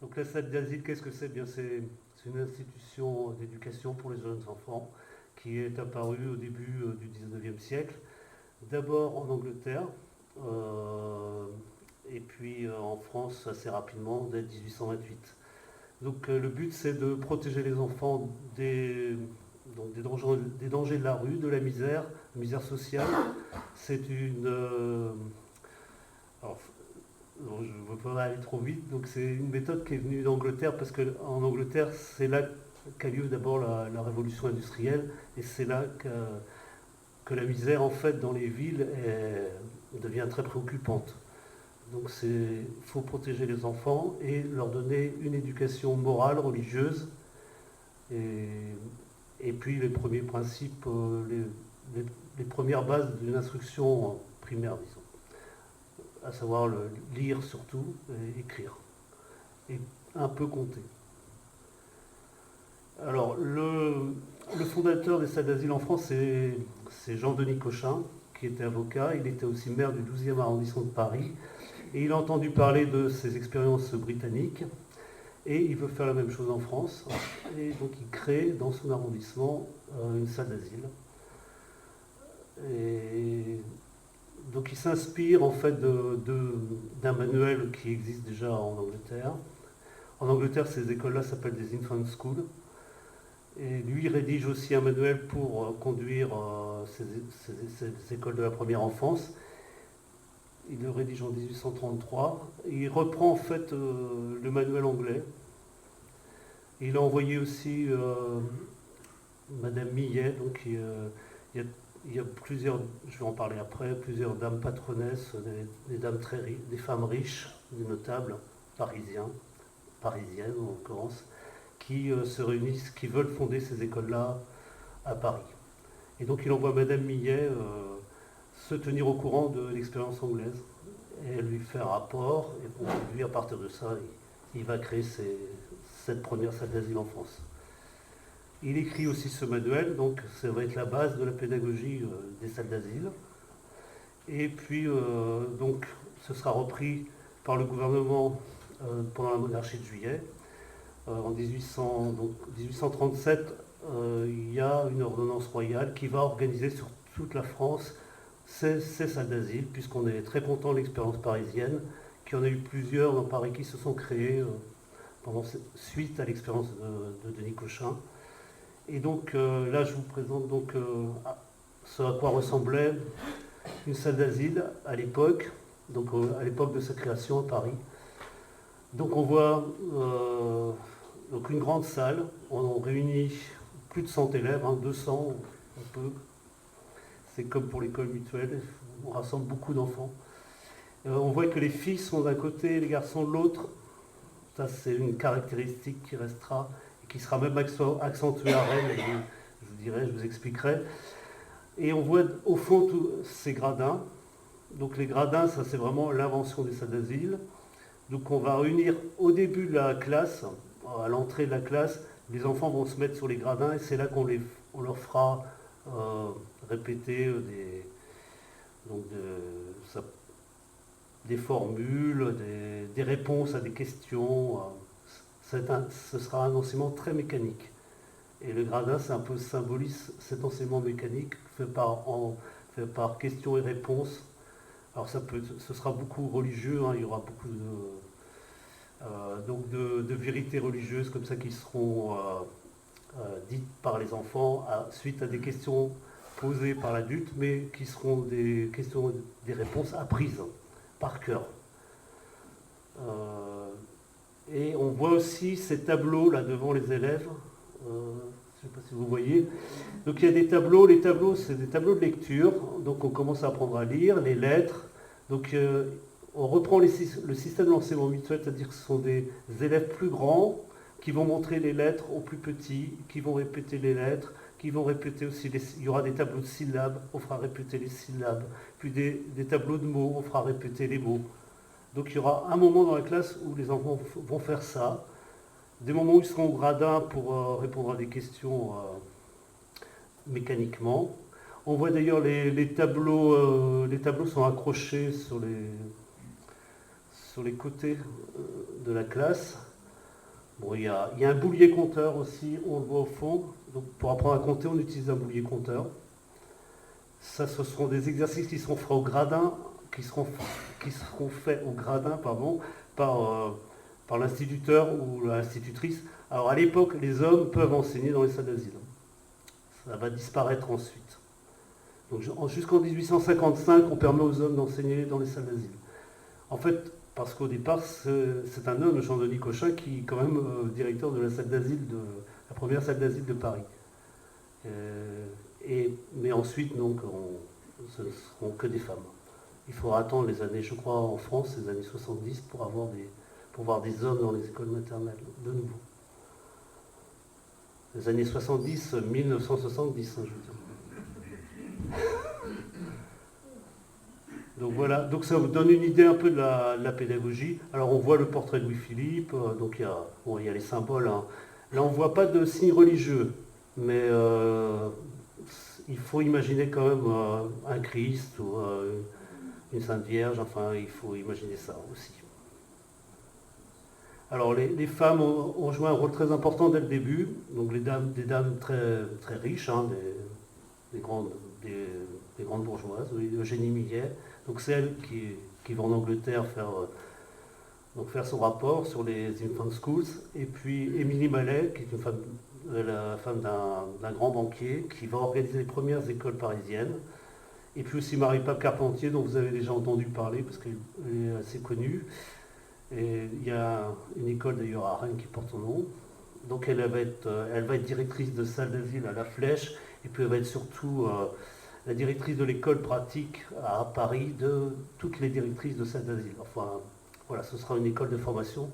Donc la salle d'asile, qu'est-ce que c'est? Bien, c'est une institution d'éducation pour les jeunes enfants qui est apparue au début du 19e siècle, d'abord en Angleterre, euh, et puis en France assez rapidement, dès 1828. Donc le but, c'est de protéger les enfants des dangers de la rue, de la misère sociale. C'est une... alors, non, je ne veux pas aller trop vite. Donc c'est une méthode qui est venue d'Angleterre parce qu'en Angleterre, c'est là qu'a lieu d'abord la révolution industrielle et c'est là que la misère en fait dans les villes devient très préoccupante. Donc il faut protéger les enfants et leur donner une éducation morale, religieuse et, et puis les premiers principes, les premières bases d'une instruction primaire, disons, à savoir lire surtout, et écrire, et un peu compter. Alors, le fondateur des salles d'asile en France, c'est Jean-Denis Cochin, qui était avocat. Il était aussi maire du 12e arrondissement de Paris. Et il a entendu parler de ces expériences britanniques. Et il veut faire la même chose en France. Et donc, il crée dans son arrondissement une salle d'asile. Et donc, il s'inspire en fait d'un manuel qui existe déjà en Angleterre. En Angleterre, ces écoles-là s'appellent des infant schools. Et lui, il rédige aussi un manuel pour conduire ces écoles de la première enfance. Il le rédige en 1833. Et il reprend en fait le manuel anglais. Et il a envoyé aussi Madame Millet. Donc il y a plusieurs, je vais en parler après, plusieurs dames patronesses, des dames des femmes riches, des notables parisiennes en l'occurrence, qui se réunissent, qui veulent fonder ces écoles-là à Paris. Et donc il envoie Madame Millet se tenir au courant de l'expérience anglaise et lui faire rapport. Et bon, lui, à partir de ça, il va créer cette première salle d'asile en France. Il écrit aussi ce manuel, donc ça va être la base de la pédagogie des salles d'asile. Et puis, donc, ce sera repris par le gouvernement pendant la monarchie de Juillet. En 1837, il y a une ordonnance royale qui va organiser sur toute la France ces salles d'asile, puisqu'on est très content de l'expérience parisienne, qu'il y en a eu plusieurs dans Paris qui se sont créées suite à l'expérience de Denis Cochin. Et donc là, je vous présente donc ce à quoi ressemblait une salle d'asile à l'époque, donc à l'époque de sa création à Paris. Donc on voit donc une grande salle, on réunit plus de 100 élèves, 200, on peut. C'est comme pour l'école mutuelle, on rassemble beaucoup d'enfants. On voit que les filles sont d'un côté et les garçons de l'autre. Ça, c'est une caractéristique qui restera et qui sera même accentuée à Rennes, je vous expliquerai. Et on voit au fond tous ces gradins. Donc les gradins, ça c'est vraiment l'invention des salles d'asile. Donc on va réunir au début de la classe, à l'entrée de la classe, les enfants vont se mettre sur les gradins et c'est là qu'on leur fera répéter des formules, des réponses à des questions. Ce sera un enseignement très mécanique. Et le gradin, c'est un peu symbolise cet enseignement mécanique fait par questions et réponses. Alors ce sera beaucoup religieux, il y aura beaucoup de vérités religieuses comme ça qui seront dites par les enfants suite à des questions posées par l'adulte, mais qui seront des réponses apprises par cœur. Et on voit aussi ces tableaux là devant les élèves. Je ne sais pas si vous voyez. Donc il y a des tableaux. Les tableaux, c'est des tableaux de lecture. Donc on commence à apprendre à lire les lettres. Donc on reprend le système de l'enseignement mutuel, c'est-à-dire que ce sont des élèves plus grands qui vont montrer les lettres aux plus petits, qui vont répéter les lettres, qui vont répéter aussi, il y aura des tableaux de syllabes, on fera répéter les syllabes, puis des tableaux de mots, on fera répéter les mots. Donc il y aura un moment dans la classe où les enfants vont faire ça, des moments où ils seront au gradin pour répondre à des questions mécaniquement. On voit d'ailleurs les tableaux sont accrochés sur les côtés de la classe. Bon, il y a un boulier compteur aussi, on le voit au fond. Donc pour apprendre à compter, on utilise un boulier compteur. Ça, ce seront des exercices qui seront faits au gradin, qui seront faits au gradin, pardon, par, par l'instituteur ou l'institutrice. Alors à l'époque, les hommes peuvent enseigner dans les salles d'asile. Ça va disparaître ensuite. Donc jusqu'en 1855, on permet aux hommes d'enseigner dans les salles d'asile. En fait, parce qu'au départ, c'est un homme, Jean-Denis Cochin, qui est quand même directeur de la salle d'asile la première salle d'asile de Paris. Mais ensuite, donc, ce ne seront que des femmes. Il faudra attendre les années, je crois, en France, les années 70, pour voir des hommes dans les écoles maternelles, de nouveau. Les années 70, 1970, hein, je veux dire. Donc voilà, donc ça vous donne une idée un peu de la pédagogie. Alors on voit le portrait de Louis-Philippe, donc il y a les symboles, hein. Là on ne voit pas de signes religieux, mais il faut imaginer quand même un Christ ou une Sainte Vierge, enfin il faut imaginer ça aussi. Alors les femmes ont joué un rôle très important dès le début, donc des dames très, très riches, hein, des grandes, des grandes bourgeoises, oui, Eugénie Millet, donc c'est elle qui va en Angleterre faire son rapport sur les infant schools, et puis Émilie Mallet, qui est la femme d'un grand banquier, qui va organiser les premières écoles parisiennes, et puis aussi Marie-Pape Carpentier, dont vous avez déjà entendu parler, parce qu'elle est assez connue. Et il y a une école d'ailleurs à Rennes qui porte son nom. Donc elle va être directrice de salle d'asile à La Flèche, et puis elle va être surtout la directrice de l'école pratique à Paris de toutes les directrices de salle d'asile. Enfin, voilà, ce sera une école de formation.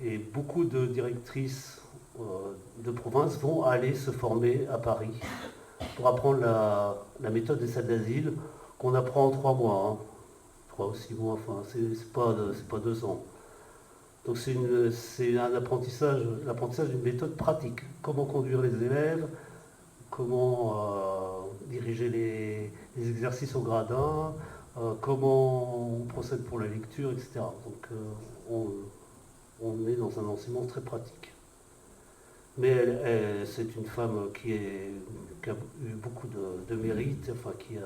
Et beaucoup de directrices de province vont aller se former à Paris pour apprendre la méthode des salles d'asile qu'on apprend en 3 mois. Hein. 3 ou 6 mois, enfin, c'est pas 2 ans. Donc c'est l'apprentissage d'une méthode pratique. Comment conduire les élèves, comment diriger les exercices au gradin, comment on procède pour la lecture, etc. Donc on est dans un enseignement très pratique. Mais c'est une femme qui a eu beaucoup de mérite, enfin qui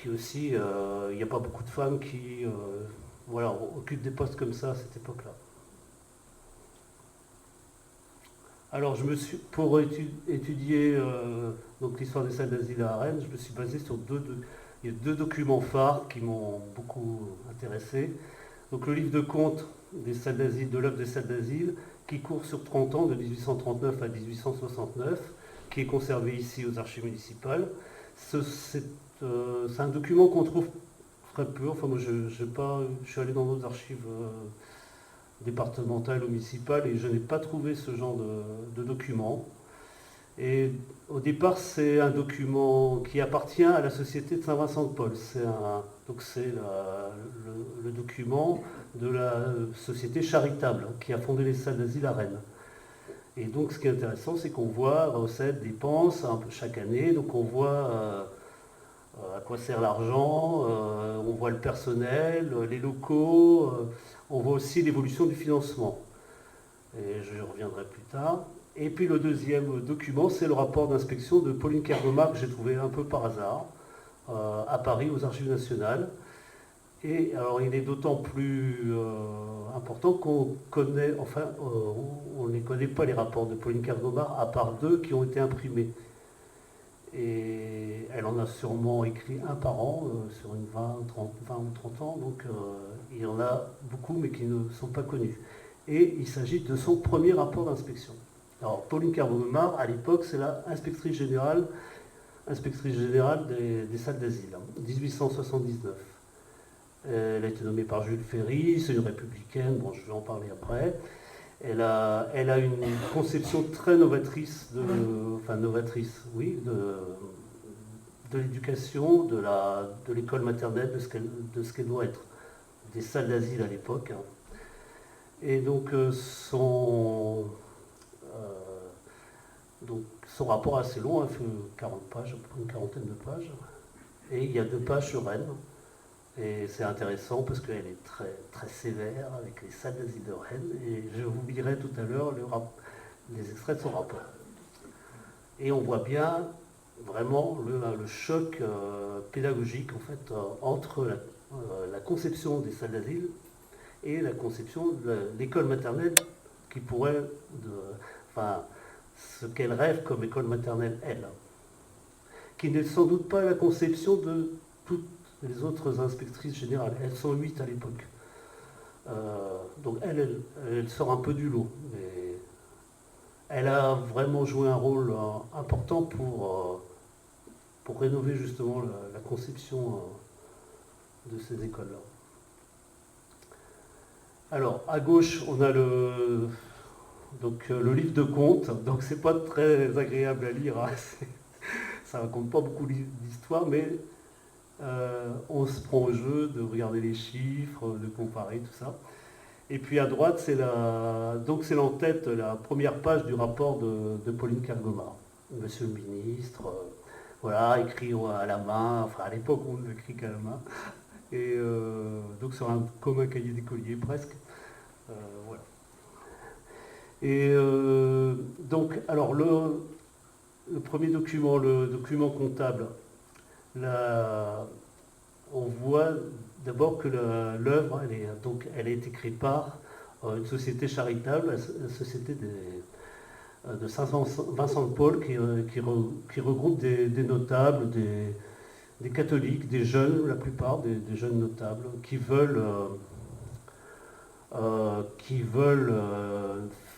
aussi, il n'y a pas beaucoup de femmes qui occupent des postes comme ça à cette époque-là. Alors, pour étudier donc l'histoire des salles d'asile à Rennes, je me suis basé sur il y a 2 documents phares qui m'ont beaucoup intéressé. Donc, le livre de comptes des salles d'asile, de l'œuvre des salles d'asile, qui court sur 30 ans, de 1839 à 1869, qui est conservé ici aux archives municipales. C'est un document qu'on trouve très peu. Enfin, moi, je suis allé dans d'autres archives départementales ou municipales et je n'ai pas trouvé ce genre de document. Et au départ, c'est un document qui appartient à la Société de Saint-Vincent-de-Paul. Donc c'est le document de la société charitable qui a fondé les salles d'asile à Rennes. Et donc ce qui est intéressant, c'est qu'on voit recettes, dépenses un peu chaque année. Donc on voit à quoi sert l'argent, on voit le personnel, les locaux, on voit aussi l'évolution du financement. Et je reviendrai plus tard. Et puis le deuxième document, c'est le rapport d'inspection de Pauline Kergomar que j'ai trouvé un peu par hasard à Paris aux Archives nationales. Et alors il est d'autant plus important qu'on connaît, enfin on ne connaît pas les rapports de Pauline Kergomar à part 2 qui ont été imprimés. Et elle en a sûrement écrit un par an sur une 20 ou 30 ans, donc il y en a beaucoup mais qui ne sont pas connus. Et il s'agit de son premier rapport d'inspection. Alors Pauline Kergomar, à l'époque, c'est la inspectrice générale des salles d'asile, 1879. Elle a été nommée par Jules Ferry, c'est une républicaine, bon je vais en parler après. Elle a une conception très novatrice de l'éducation, de l'école maternelle, de ce qu'elle doit être, des salles d'asile à l'époque. Hein. Et donc son rapport est assez long, il fait 40 pages, à peu près une quarantaine de pages. Et il y a 2 pages sur Rennes. Et c'est intéressant parce qu'elle est très, très sévère avec les salles d'asile de Rennes. Et je vous lirai tout à l'heure les extraits de son rapport. Et on voit bien vraiment le choc pédagogique en fait, entre la conception des salles d'asile et la conception de l'école maternelle qui pourrait, enfin, ce qu'elle rêve comme école maternelle, elle, qui n'est sans doute pas la conception de toutes les autres inspectrices générales. Elles sont 8 à l'époque. Donc elle sort un peu du lot. Mais elle a vraiment joué un rôle important pour rénover justement la conception de ces écoles-là. Alors, à gauche, on a le livre de contes. Donc, c'est pas très agréable à lire. Hein. Ça raconte pas beaucoup d'histoire, mais on se prend au jeu de regarder les chiffres, de comparer tout ça. Et puis à droite, c'est l'en-tête, la première page du rapport de Pauline Kergomar. Monsieur le ministre, voilà, écrit à la main, enfin à l'époque on ne l'écrit qu'à la main. Et donc sur comme un cahier d'écolier presque. Voilà. Et donc, alors le premier document, le document comptable, on voit d'abord que l'œuvre, elle est écrite par une société charitable, la société de Saint-Vincent de Paul, qui regroupe des notables, des catholiques, des jeunes, la plupart des jeunes notables, qui veulent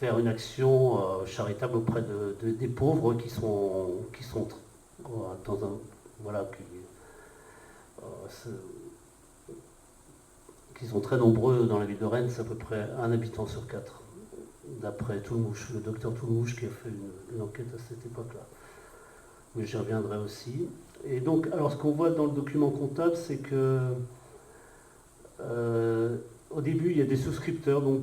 faire une action charitable auprès des pauvres qui sont dans un, voilà, qui sont très nombreux dans la ville de Rennes. C'est à peu près un habitant sur 4, d'après Toulmouche, le docteur Toulmouche qui a fait une enquête à cette époque-là. Mais j'y reviendrai aussi. Et donc, alors ce qu'on voit dans le document comptable, c'est que au début, il y a des souscripteurs, donc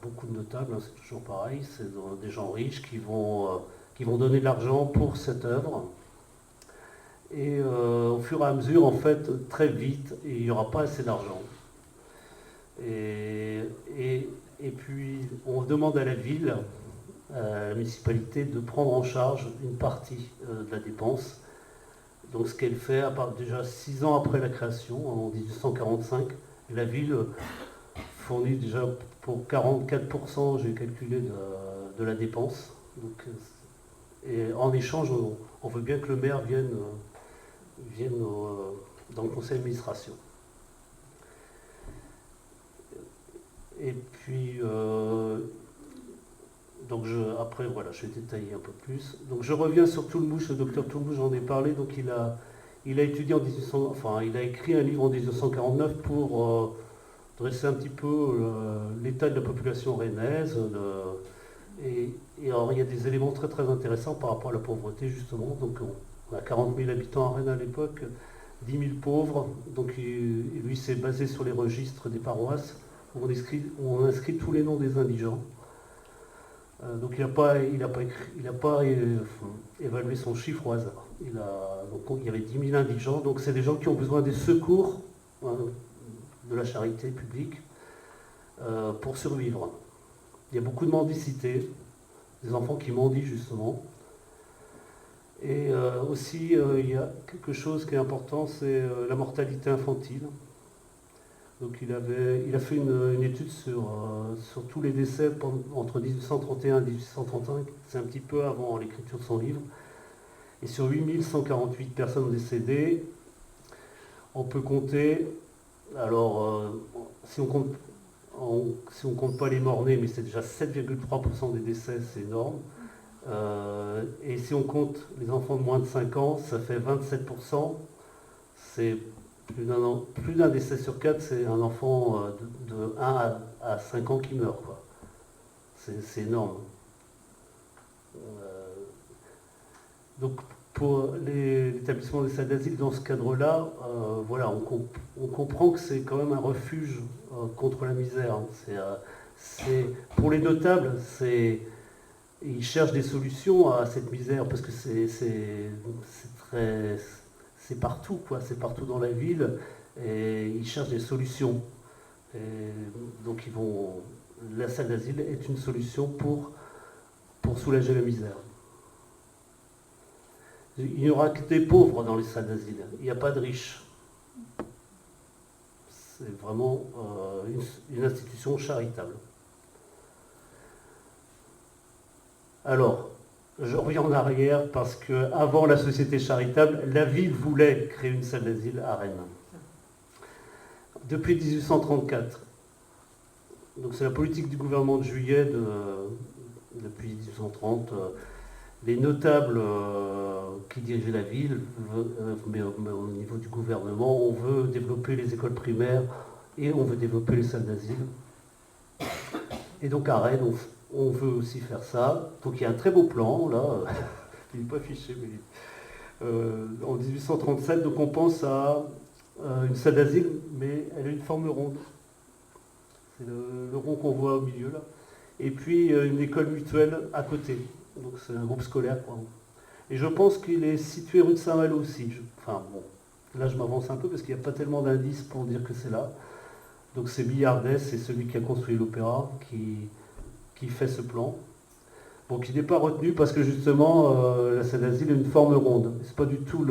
beaucoup de notables, hein, c'est toujours pareil, c'est des gens riches qui vont donner de l'argent pour cette œuvre. Et au fur et à mesure, en fait, très vite, il n'y aura pas assez d'argent. Et puis, on demande à la ville, à la municipalité, de prendre en charge une partie de la dépense. Donc ce qu'elle fait, déjà 6 ans après la création, en 1845, la ville fournit déjà pour 44%, j'ai calculé, de la dépense. Donc, et en échange, on veut bien que le maire vienne dans le conseil d'administration. Et puis, donc après, voilà, je vais détailler un peu plus. Donc je reviens sur Toulmouche, le docteur Toulmouche, j'en ai parlé. Donc il a étudié il a écrit un livre en 1949 pour dresser un petit peu l'état de la population rennaise. Et alors il y a des éléments très très intéressants par rapport à la pauvreté justement. Donc on a 40 000 habitants à Rennes à l'époque, 10 000 pauvres. Donc lui s'est basé sur les registres des paroisses où on inscrit tous les noms des indigents. Donc il n'a pas évalué son chiffre au hasard. Donc il y avait 10 000 indigents, donc c'est des gens qui ont besoin des secours de la charité publique pour survivre. Il y a beaucoup de mendicité, des enfants qui mendient justement. Et aussi il y a quelque chose qui est important, c'est la mortalité infantile. Donc il a fait une étude sur tous les décès entre 1831 et 1835, c'est un petit peu avant l'écriture de son livre. Et sur 8148 personnes décédées, on peut compter, alors si on compte pas les morts-nés, mais c'est déjà 7,3% des décès, c'est énorme. Et si on compte les enfants de moins de 5 ans, ça fait 27%, c'est plus d'un décès sur 4, c'est un enfant de 1 à 5 ans qui meurt, quoi. C'est énorme. Donc pour l'établissement des salles d'asile, dans ce cadre-là, voilà, on comprend que c'est quand même un refuge contre la misère. Pour les notables, ils cherchent des solutions à cette misère parce que c'est c'est partout, quoi. C'est partout dans la ville. Et ils cherchent des solutions. Et donc la salle d'asile est une solution pour soulager la misère. Il n'y aura que des pauvres dans les salles d'asile. Il n'y a pas de riches. C'est vraiment une institution charitable. Alors, je reviens en arrière parce qu'avant la société charitable, la ville voulait créer une salle d'asile à Rennes. Depuis 1834. Donc c'est la politique du gouvernement de Juillet depuis 1830. Les notables qui dirigeaient la ville, mais au niveau du gouvernement, on veut développer les écoles primaires et on veut développer les salles d'asile. Et donc à Rennes, on veut aussi faire ça. Donc il y a un très beau plan, là, il n'est pas affiché, mais en 1837, donc on pense à une salle d'asile, mais elle a une forme ronde. C'est le rond qu'on voit au milieu, là. Et puis une école mutuelle à côté. Donc c'est un groupe scolaire, quoi. Et je pense qu'il est situé rue de Saint-Malo aussi. Enfin bon, là je m'avance un peu parce qu'il n'y a pas tellement d'indices pour dire que c'est là. Donc c'est Billardet, c'est celui qui a construit l'opéra, qui fait ce plan. Bon, qui n'est pas retenu parce que justement la salle d'asile a une forme ronde. C'est pas du tout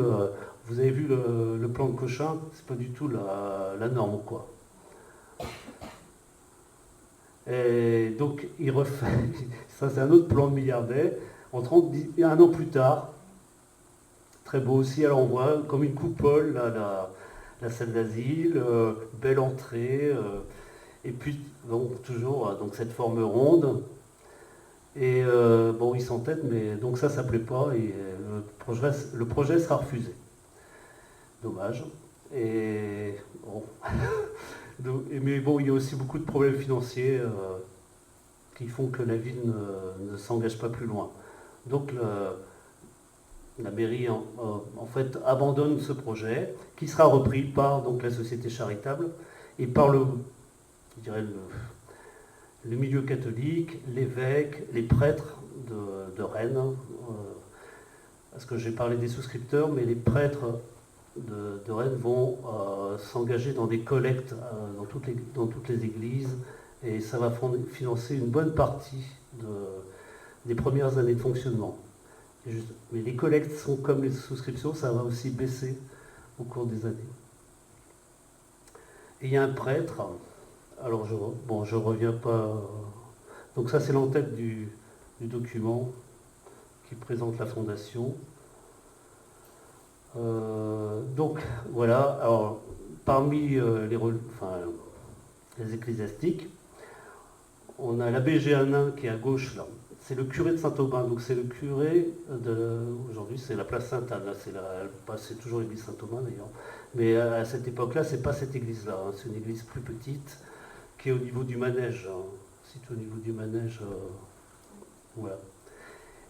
vous avez vu le plan de Cochin, c'est pas du tout la norme, quoi. Et donc il refait, ça c'est un autre plan de Billardet, un an plus tard, très beau aussi, alors on voit comme une coupole, la salle d'asile, belle entrée, et puis donc, toujours donc, cette forme ronde, et bon il s'entête, mais donc ça plaît pas, et le projet sera refusé. Dommage. Et bon. Mais bon, il y a aussi beaucoup de problèmes financiers qui font que la ville ne s'engage pas plus loin. Donc la mairie en fait abandonne ce projet qui sera repris par donc, la société charitable et par je dirais le milieu catholique, l'évêque, les prêtres de Rennes. Parce que j'ai parlé des souscripteurs, mais les prêtres de Rennes vont s'engager dans des collectes dans toutes les églises et ça va financer une bonne partie des premières années de fonctionnement. Mais les collectes sont comme les souscriptions, ça va aussi baisser au cours des années. Et il y a un prêtre, alors je reviens pas. Donc ça c'est l'entête du document qui présente la fondation. Donc voilà, alors parmi les ecclésiastiques, on a l'abbé Géanin qui est à gauche là, c'est le curé de Saint-Aubin, donc c'est le curé aujourd'hui c'est la place Sainte-Anne, là c'est toujours l'église Saint-Aubin d'ailleurs, mais à cette époque-là c'est pas cette église-là, hein, c'est une église plus petite qui est au niveau du manège, hein, située au niveau du manège, voilà.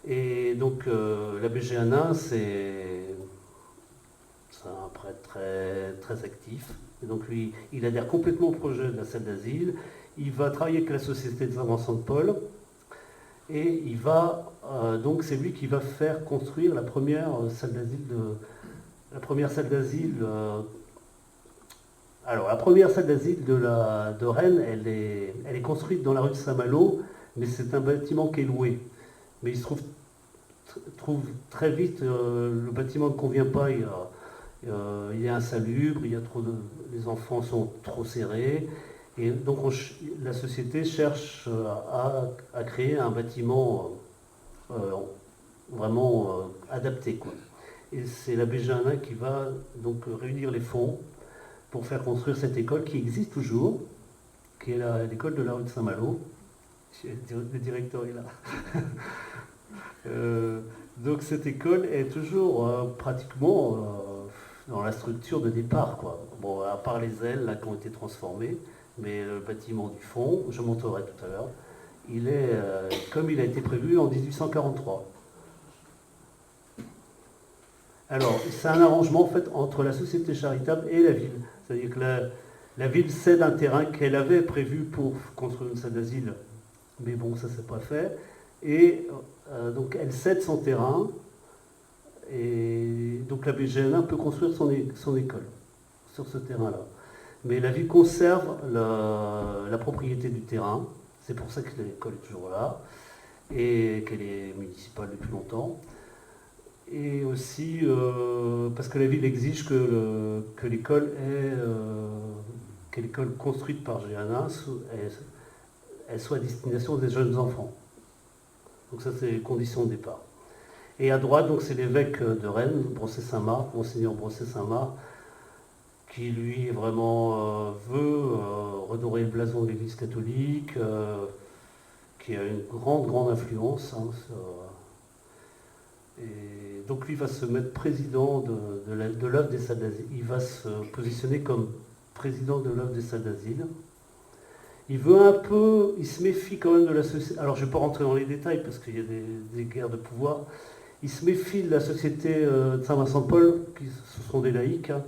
Et donc l'abbé Géanin c'est un prêtre très, très actif. Et donc lui, il adhère complètement au projet de la salle d'asile. Il va travailler avec la Société des Enfants de Paul. Et donc c'est lui qui va faire construire la première salle d'asile alors la première salle d'asile de Rennes, elle est construite dans la rue de Saint-Malo, mais c'est un bâtiment qui est loué. Mais il se trouve très vite, le bâtiment ne convient pas. Il y a insalubre, les enfants sont trop serrés, et donc la société cherche à créer un bâtiment vraiment adapté, quoi. Et c'est l'abbé Géanin qui va donc réunir les fonds pour faire construire cette école qui existe toujours, qui est l'école de la rue de Saint-Malo. Le directeur est là. Donc cette école est toujours pratiquement dans la structure de départ, quoi. Bon, à part les ailes là, qui ont été transformées, mais le bâtiment du fond, je montrerai tout à l'heure, il est comme il a été prévu en 1843. Alors, c'est un arrangement en fait entre la société charitable et la ville. C'est-à-dire que la ville cède un terrain qu'elle avait prévu pour construire une salle d'asile, mais bon, ça ne s'est pas fait. Et donc elle cède son terrain Et donc la BGNA peut construire son école sur ce terrain-là. Mais la ville conserve la propriété du terrain. C'est pour ça que l'école est toujours là et qu'elle est municipale depuis longtemps. Et aussi parce que la ville exige que l'école que l'école construite par GNA elle soit à destination des jeunes enfants. Donc ça, c'est les conditions de départ. Et à droite, donc c'est l'évêque de Rennes, Brosset-Saint-Marc, Monseigneur Brosset-Saint-Marc, qui lui vraiment veut redorer le blason de l'Église catholique, qui a une grande influence. Hein, et donc lui va se mettre président de l'œuvre des salles d'asile. Il va se positionner comme président de l'œuvre des salles d'asile. Il veut un peu, il se méfie quand même de la société. Alors je ne vais pas rentrer dans les détails parce qu'il y a des guerres de pouvoir. Il se méfie de la société de Saint-Vincent-de-Paul, qui ce sont des laïcs, hein,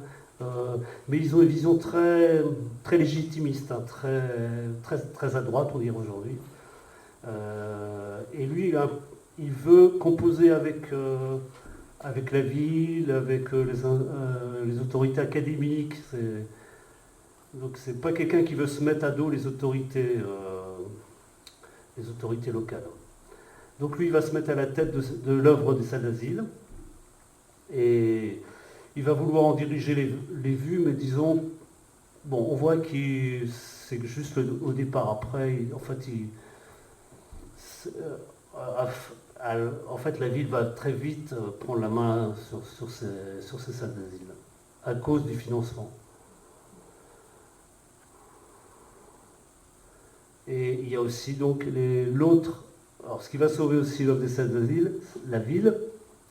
mais ils ont une vision très légitimiste, hein, très à droite, on dirait aujourd'hui. Et lui, il veut composer avec la ville, avec les autorités académiques. Donc c'est pas quelqu'un qui veut se mettre à dos les autorités locales. Donc lui, il va se mettre à la tête de l'œuvre des salles d'asile. Et il va vouloir en diriger les vues, mais disons, bon, on voit que c'est juste au départ. Après, en fait, la ville va très vite prendre la main sur ces salles d'asile, à cause du financement. Et il y a aussi donc l'autre. Alors, ce qui va sauver aussi l'œuvre des salles d'asile, la ville,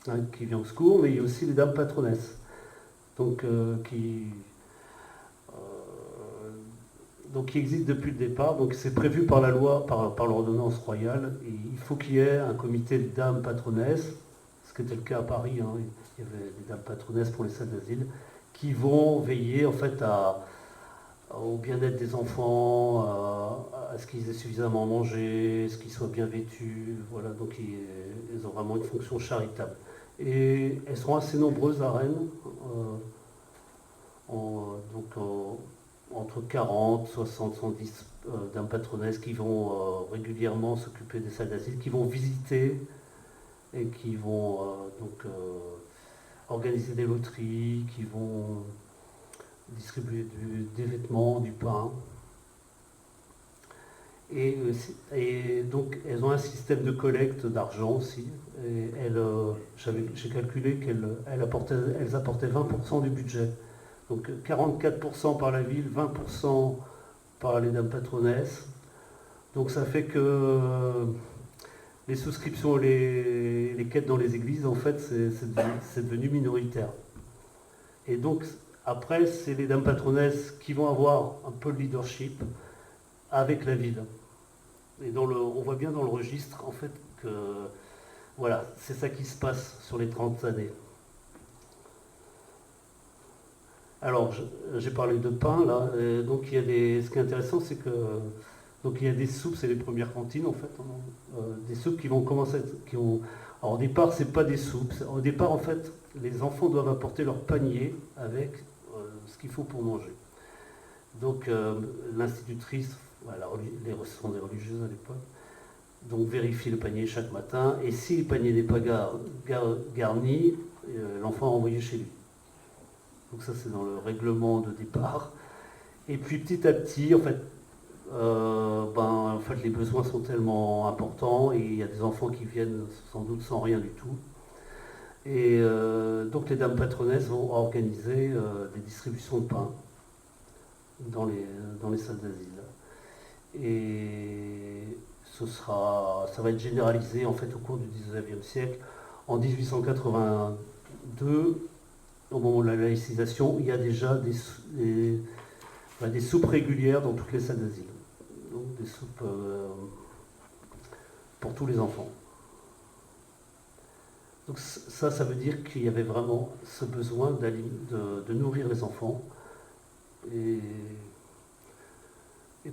hein, qui vient au secours, mais il y a aussi les dames patronesses, donc, qui existent depuis le départ. Donc, c'est prévu par la loi, par l'ordonnance royale. Et il faut qu'il y ait un comité de dames patronesses, ce qui était le cas à Paris. Hein, il y avait des dames patronesses pour les salles d'asile, qui vont veiller en fait au bien-être des enfants, à ce qu'ils aient suffisamment mangé, à ce qu'ils soient bien vêtus. Voilà, donc ils ont vraiment une fonction charitable. Et elles seront assez nombreuses à Rennes, entre 40, 60, 110 dames patronesses qui vont régulièrement s'occuper des salles d'asile, qui vont visiter et qui vont organiser des loteries, qui vont distribuer des vêtements, du pain. Et donc elles ont un système de collecte d'argent aussi. Et j'ai calculé qu'elles apportaient 20% du budget. Donc 44% par la ville, 20% par les dames patronesses. Donc ça fait que les souscriptions et les quêtes dans les églises, en fait, c'est devenu minoritaire. Et donc après, c'est les dames patronesses qui vont avoir un peu de leadership avec la ville. Et on voit bien dans le registre, en fait, que voilà, c'est ça qui se passe sur les 30 années. Alors, j'ai parlé de pain, là. Donc, ce qui est intéressant, c'est que donc, il y a des soupes, c'est les premières cantines, en fait. Hein, des soupes qui vont commencer alors, au départ, c'est pas des soupes. Au départ, en fait, les enfants doivent apporter leur panier avec ce qu'il faut pour manger. Donc l'institutrice, voilà, ce sont des religieuses à l'époque, donc vérifie le panier chaque matin, et si le panier n'est pas garni, l'enfant est envoyé chez lui. Donc ça c'est dans le règlement de départ. Et puis petit à petit, en fait, les besoins sont tellement importants, et il y a des enfants qui viennent sans doute sans rien du tout. Et donc les dames patronesses vont organiser des distributions de pain dans les salles d'asile. Et ça va être généralisé en fait au cours du XIXe siècle. En 1882, au moment de la laïcisation, il y a déjà des soupes régulières dans toutes les salles d'asile. Donc des soupes pour tous les enfants. Donc ça veut dire qu'il y avait vraiment ce besoin de nourrir les enfants. Et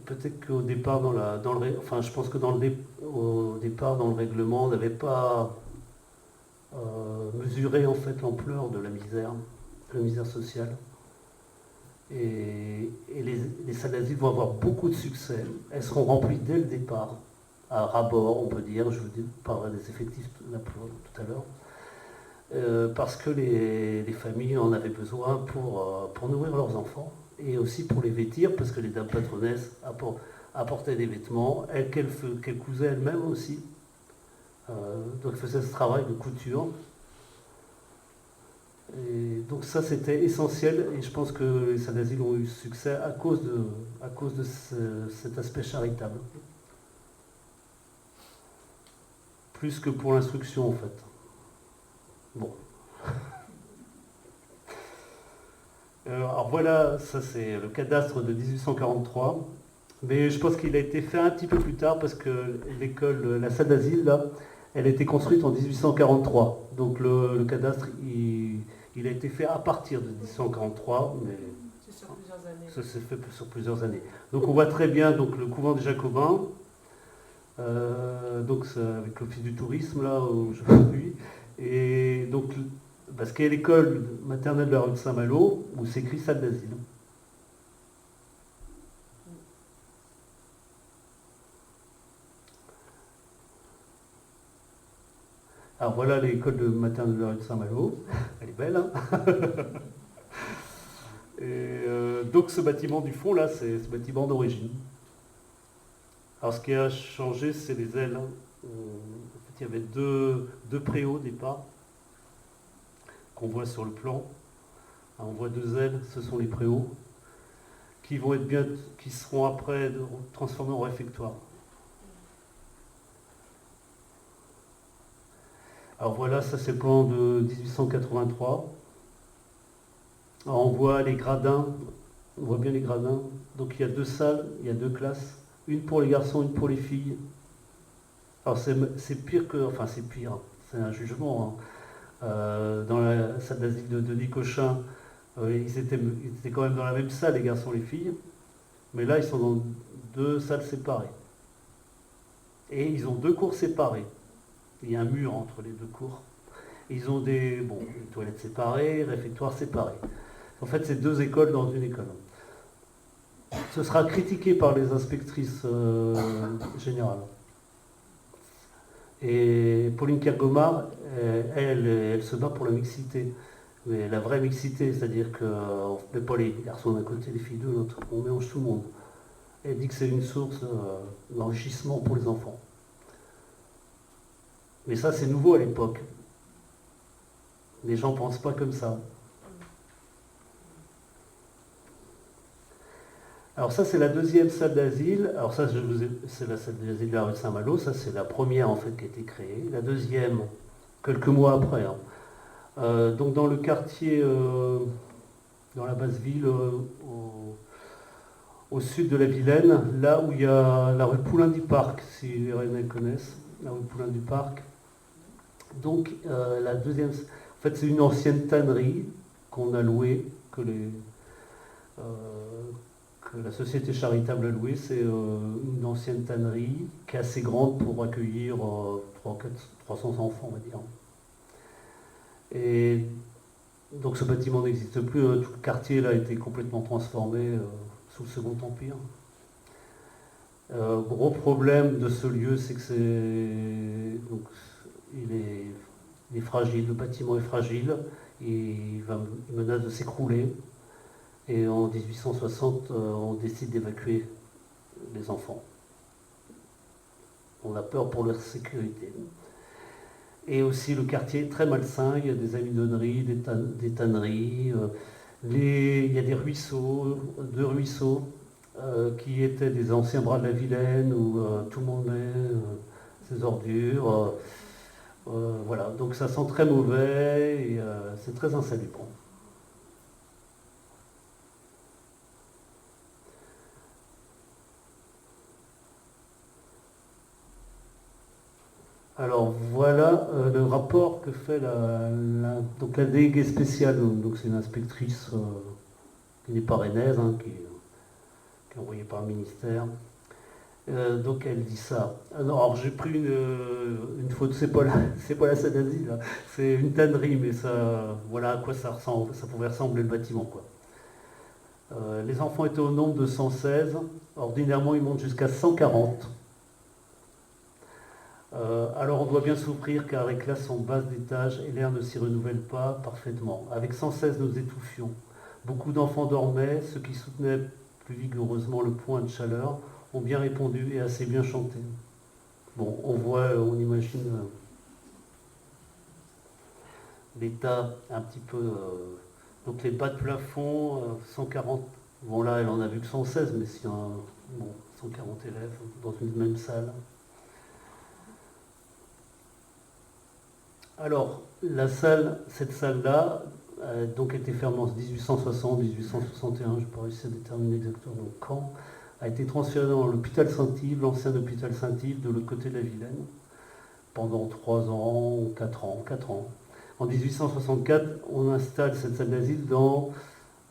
peut-être qu'au départ, je pense que au départ, dans le règlement, on n'avait pas mesurer en fait l'ampleur de la misère sociale. Et les salles d'asile vont avoir beaucoup de succès. Elles seront remplies dès le départ, à ras bord, on peut dire. Je vous parlerai des effectifs tout à l'heure. Parce que les familles en avaient besoin pour nourrir leurs enfants et aussi pour les vêtir, parce que les dames patronesses apportaient des vêtements, qu'elles cousaient elles-mêmes aussi. Donc elles faisaient ce travail de couture. Et donc ça c'était essentiel et je pense que les salles d'asile ont eu succès à cause de cet aspect charitable. Plus que pour l'instruction en fait. Bon. Alors voilà, ça c'est le cadastre de 1843. Mais je pense qu'il a été fait un petit peu plus tard parce que la salle d'asile, là, elle a été construite en 1843. Donc le cadastre, il a été fait à partir de 1843, mais c'est sur plusieurs années. Ça s'est fait sur plusieurs années. Donc on voit très bien donc, le couvent des Jacobins, donc avec l'office du tourisme, là où je suis. Et donc, parce qu'il y a l'école maternelle de la rue de Saint-Malo, où c'est écrit salle d'asile. Alors voilà l'école maternelle de la rue de Saint-Malo. Elle est belle, hein. Et donc ce bâtiment du fond, là, c'est ce bâtiment d'origine. Alors ce qui a changé, c'est les ailes. En fait, il y avait deux préaux au départ, qu'on voit sur le plan. Alors, on voit deux ailes, ce sont les préaux, qui seront après transformés en réfectoire. Alors voilà, ça c'est le plan de 1883. Alors, on voit les gradins, on voit bien les gradins. Donc il y a deux salles, il y a deux classes, une pour les garçons, une pour les filles. Alors c'est pire que, enfin c'est pire, c'est un jugement. Hein. Dans la salle d'asile de Denis Cochin, ils étaient quand même dans la même salle, les garçons et les filles, mais là ils sont dans deux salles séparées. Et ils ont deux cours séparés. Il y a un mur entre les deux cours. Ils ont des toilettes séparées, réfectoires séparés. En fait, c'est deux écoles dans une école. Ce sera critiqué par les inspectrices générales. Et Pauline Kergomar, elle se bat pour la mixité. Mais la vraie mixité, c'est-à-dire qu'on ne met pas les garçons d'un côté, les filles de l'autre. On mélange tout le monde. Elle dit que c'est une source d'enrichissement pour les enfants. Mais ça, c'est nouveau à l'époque. Les gens ne pensent pas comme ça. Alors ça, c'est la deuxième salle d'asile. Alors ça, c'est la salle d'asile de la rue Saint-Malo. Ça, c'est la première, en fait, qui a été créée. La deuxième, quelques mois après. Hein. Donc dans le quartier, dans la basse ville, au sud de la Vilaine, là où il y a la rue Poulain du Parc, si les Rennais connaissent, la rue Poulain du Parc. Donc la deuxième, en fait, c'est une ancienne tannerie qu'on a louée, que la société charitable a louée. C'est une ancienne tannerie qui est assez grande pour accueillir 300 enfants, on va dire. Et donc ce bâtiment n'existe plus. Tout le quartier là, a été complètement transformé sous le Second Empire. Gros problème de ce lieu, c'est que il est fragile, le bâtiment est fragile, il menace de s'écrouler. Et en 1860, on décide d'évacuer les enfants. On a peur pour leur sécurité. Et aussi le quartier est très malsain, il y a des amidonneries, des tanneries, il y a des ruisseaux, deux ruisseaux qui étaient des anciens bras de la Vilaine où tout le monde met ses ordures. Voilà, donc ça sent très mauvais et c'est très insalubre. Alors voilà le rapport que fait donc la déléguée spéciale, donc c'est une inspectrice qui n'est pas rennaise, hein, qui est envoyée par le ministère. Donc elle dit ça. Alors j'ai pris une photo, c'est pas la salle d'asile, hein. C'est une tannerie, mais ça, voilà à quoi ça ressemble, ça pouvait ressembler le bâtiment, quoi. Les enfants étaient au nombre de 116. Ordinairement, ils montent jusqu'à 140. Alors on doit bien souffrir car les classes sont basses d'étage et l'air ne s'y renouvelle pas parfaitement. Avec 116, nous étouffions. Beaucoup d'enfants dormaient, ceux qui soutenaient plus vigoureusement le point de chaleur ont bien répondu et assez bien chanté. Bon, on voit, on imagine l'état un petit peu. Donc les bas de plafond, 140. Bon là, elle en a vu que 116, mais s'il y a bon, 140 élèves dans une même salle. Alors, cette salle-là, a donc été fermée en 1860, 1861, je n'ai pas réussi à déterminer exactement quand, a été transférée dans l'hôpital Saint-Yves, l'ancien hôpital Saint-Yves, de l'autre côté de la Vilaine, pendant 3 ans, 4 ans, 4 ans. En 1864, on installe cette salle d'asile dans,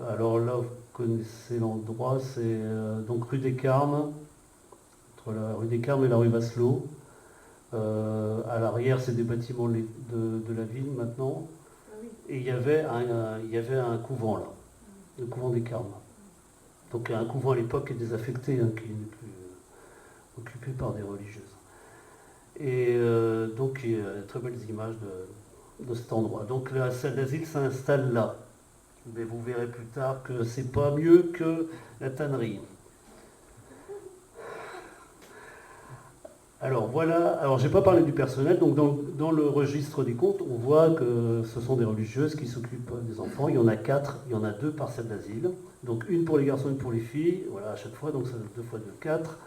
alors là, vous connaissez l'endroit, c'est donc rue des Carmes, entre la rue des Carmes et la rue Vasselot. À l'arrière, c'est des bâtiments de la ville maintenant. Et il y avait un couvent là, le couvent des Carmes. Donc un couvent à l'époque est désaffecté, hein, qui n'est plus occupé par des religieuses. Et donc il y a de très belles images de cet endroit. Donc la salle d'asile s'installe là. Mais vous verrez plus tard que c'est pas mieux que la tannerie. Alors voilà, alors j'ai pas parlé du personnel, donc dans le registre des comptes, on voit que ce sont des religieuses qui s'occupent des enfants. Il y en a 4, il y en a 2 par salle d'asile. Donc une pour les garçons, une pour les filles, voilà à chaque fois, donc ça fait 2 fois 2, 4.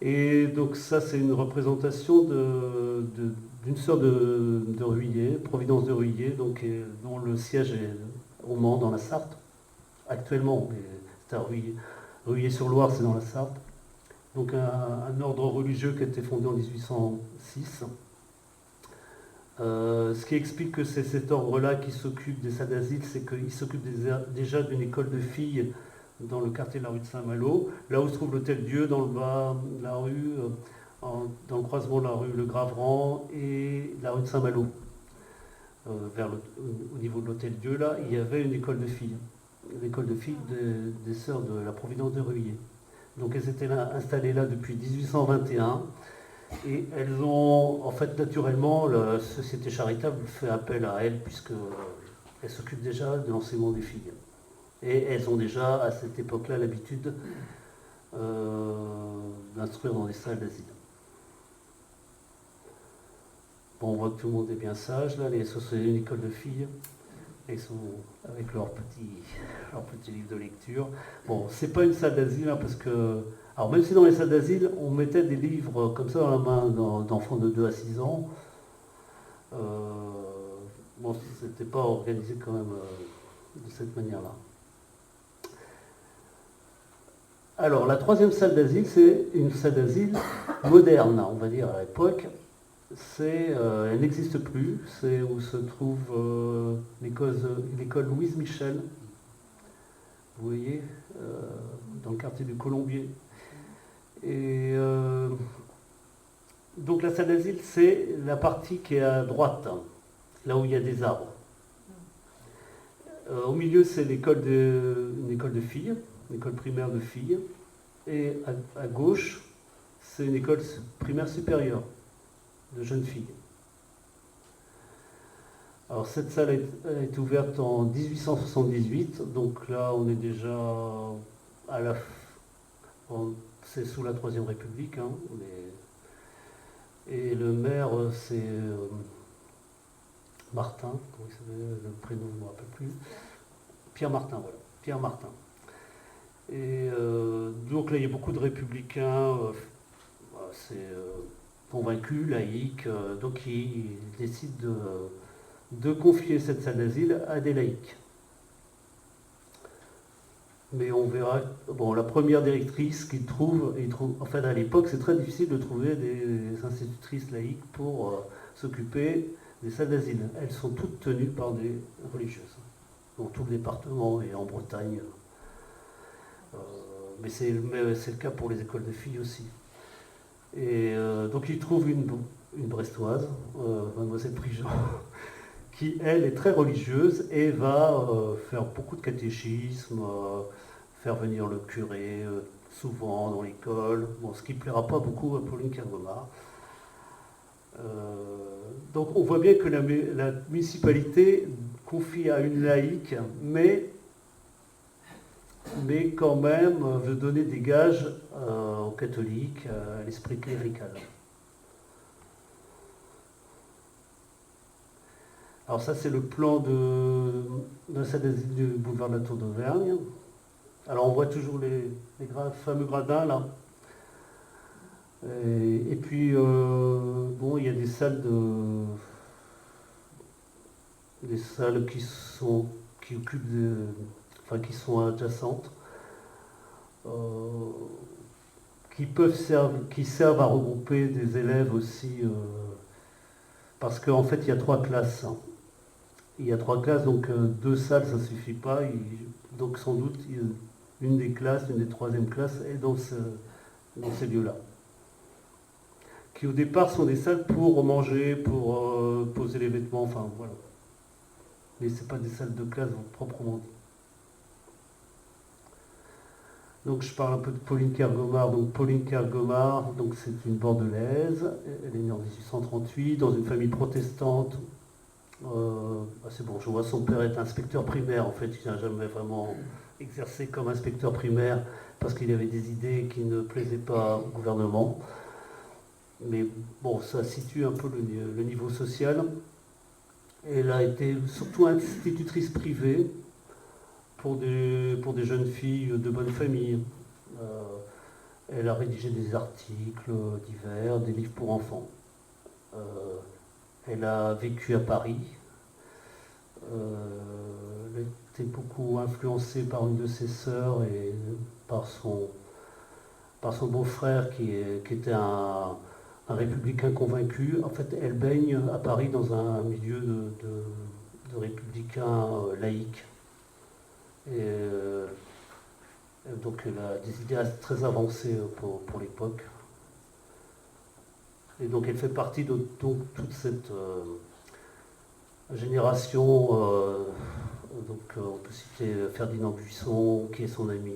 Et donc ça c'est une représentation d'une sœur de Ruillé, Providence de Ruillé, donc, dont le siège est au Mans dans la Sarthe, actuellement, mais c'est à Ruillé-sur-Loire, c'est dans la Sarthe. Donc un ordre religieux qui a été fondé en 1806. Ce qui explique que c'est cet ordre-là qui s'occupe des salles d'asile, c'est qu'il s'occupe déjà d'une école de filles dans le quartier de la rue de Saint-Malo, là où se trouve l'Hôtel-Dieu, dans le bas de la rue, dans le croisement de la rue Le Graveran et la rue de Saint-Malo. Au niveau de l'Hôtel-Dieu, là, il y avait une école de filles. L'école de filles des sœurs de la Providence de Ruillé. Donc elles étaient là, installées là depuis 1821 et elles ont, en fait naturellement, la société charitable fait appel à elles puisqu'elles s'occupent déjà de l'enseignement des filles. Et elles ont déjà à cette époque-là l'habitude d'instruire dans des salles d'asile. Bon, on voit que tout le monde est bien sage là, c'est une école de filles. Ils sont avec leur petit livre de lecture. Bon, c'est pas une salle d'asile, hein, parce que. Alors, même si dans les salles d'asile, on mettait des livres comme ça dans la main d'enfants de 2 à 6 ans, bon, c'était pas organisé quand même de cette manière-là. Alors, la troisième salle d'asile, c'est une salle d'asile moderne, on va dire, à l'époque. Elle n'existe plus, c'est où se trouve l'école Louise Michel, vous voyez, dans le quartier du Colombier. Et donc la salle d'asile, c'est la partie qui est à droite, hein, là où il y a des arbres. Au milieu, c'est une école de filles, une école primaire de filles. Et à gauche, c'est une école primaire supérieure de jeunes filles. Alors cette salle est ouverte en 1878, donc là on est déjà c'est sous la Troisième République, hein, et le maire c'est Martin, comment il s'appelle, le prénom je ne me rappelle plus, Pierre Martin, voilà, Pierre Martin. Et donc là il y a beaucoup de républicains, c'est convaincus, laïcs, donc ils décident de confier cette salle d'asile à des laïcs. Mais on verra, bon, la première directrice qu'ils trouvent, en fait à l'époque c'est très difficile de trouver des institutrices laïques pour s'occuper des salles d'asile. Elles sont toutes tenues par des religieuses, dans tout le département et en Bretagne. Mais c'est le cas pour les écoles de filles aussi. Et donc il trouve une Brestoise, mademoiselle Prigent, qui elle est très religieuse et va faire beaucoup de catéchisme, faire venir le curé souvent dans l'école, bon, ce qui ne plaira pas beaucoup à Pauline Kergomar. Donc on voit bien que la municipalité confie à une laïque, mais quand même veut donner des gages aux catholiques, à l'esprit clérical. Alors ça c'est le plan de cette asile du boulevard de la Tour d'Auvergne. Alors on voit toujours les fameux gradins là. Et puis bon, il y a des salles qui occupent qui sont adjacentes, qui servent à regrouper des élèves aussi, parce qu'en fait il y a 3 classes. Hein. Il y a 3 classes, donc 2 salles ça ne suffit pas. Donc sans doute une des classes, une des 3e classes est dans ces lieux-là. Qui au départ sont des salles pour manger, pour poser les vêtements, enfin voilà. Mais ce n'est pas des salles de classe proprement dit. Donc je parle un peu de Pauline Kergomar. Donc Pauline Kergomar, c'est une Bordelaise. Elle est née en 1838 dans une famille protestante. C'est bourgeois. Son père est inspecteur primaire. En fait, il n'a jamais vraiment exercé comme inspecteur primaire parce qu'il avait des idées qui ne plaisaient pas au gouvernement. Mais bon, ça situe un peu le niveau social. Elle a été surtout institutrice privée pour des jeunes filles de bonne famille. Elle a rédigé des articles divers, des livres pour enfants. Elle a vécu à Paris. Elle a été beaucoup influencée par une de ses sœurs et par son beau-frère qui était un républicain convaincu. En fait, elle baigne à Paris dans un milieu de républicains laïcs. Et donc elle a des idées très avancées pour l'époque. Et donc elle fait partie de toute cette génération. Donc on peut citer Ferdinand Buisson, qui est son ami.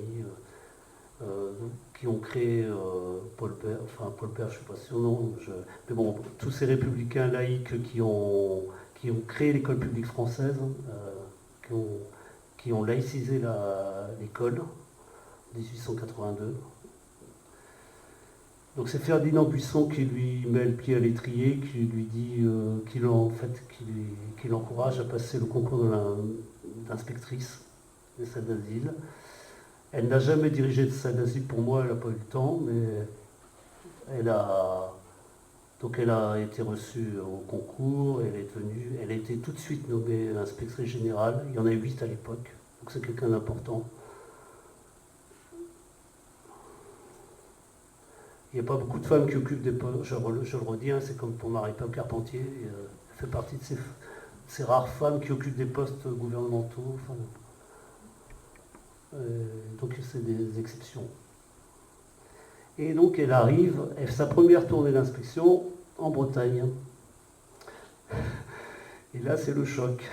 Qui ont créé Paul Père, je ne sais pas son nom, mais bon, tous ces républicains laïcs qui ont créé l'école publique française, qui ont laïcisé l'école en 1882. Donc c'est Ferdinand Buisson qui lui met le pied à l'étrier, qui lui dit qui l'encourage à passer le concours d'inspectrice des salles d'asile. Elle n'a jamais dirigé de salle d'asile pour moi, elle n'a pas eu le temps, mais elle a été reçue au concours, elle a été tout de suite nommée inspectrice générale. Il y en a 8 à l'époque, donc c'est quelqu'un d'important. Il n'y a pas beaucoup de femmes qui occupent des postes, je le redis, c'est comme pour Marie-Paul Carpentier, elle fait partie de ces rares femmes qui occupent des postes gouvernementaux. Donc c'est des exceptions. Et donc elle arrive, sa première tournée d'inspection en Bretagne. Et là c'est le choc.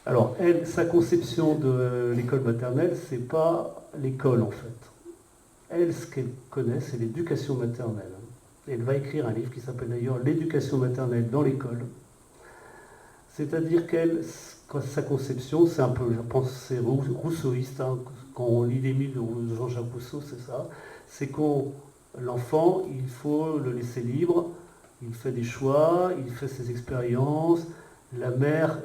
Alors sa conception de l'école maternelle, c'est pas l'école en fait. Elle, ce qu'elle connaît, c'est l'éducation maternelle. Elle va écrire un livre qui s'appelle d'ailleurs L'éducation maternelle dans l'école. C'est-à-dire sa conception, c'est un peu, je pense, c'est rousseauiste, hein, quand on lit les mythes de Jean-Jacques Rousseau, c'est ça. C'est l'enfant, il faut le laisser libre, il fait des choix, il fait ses expériences, la mère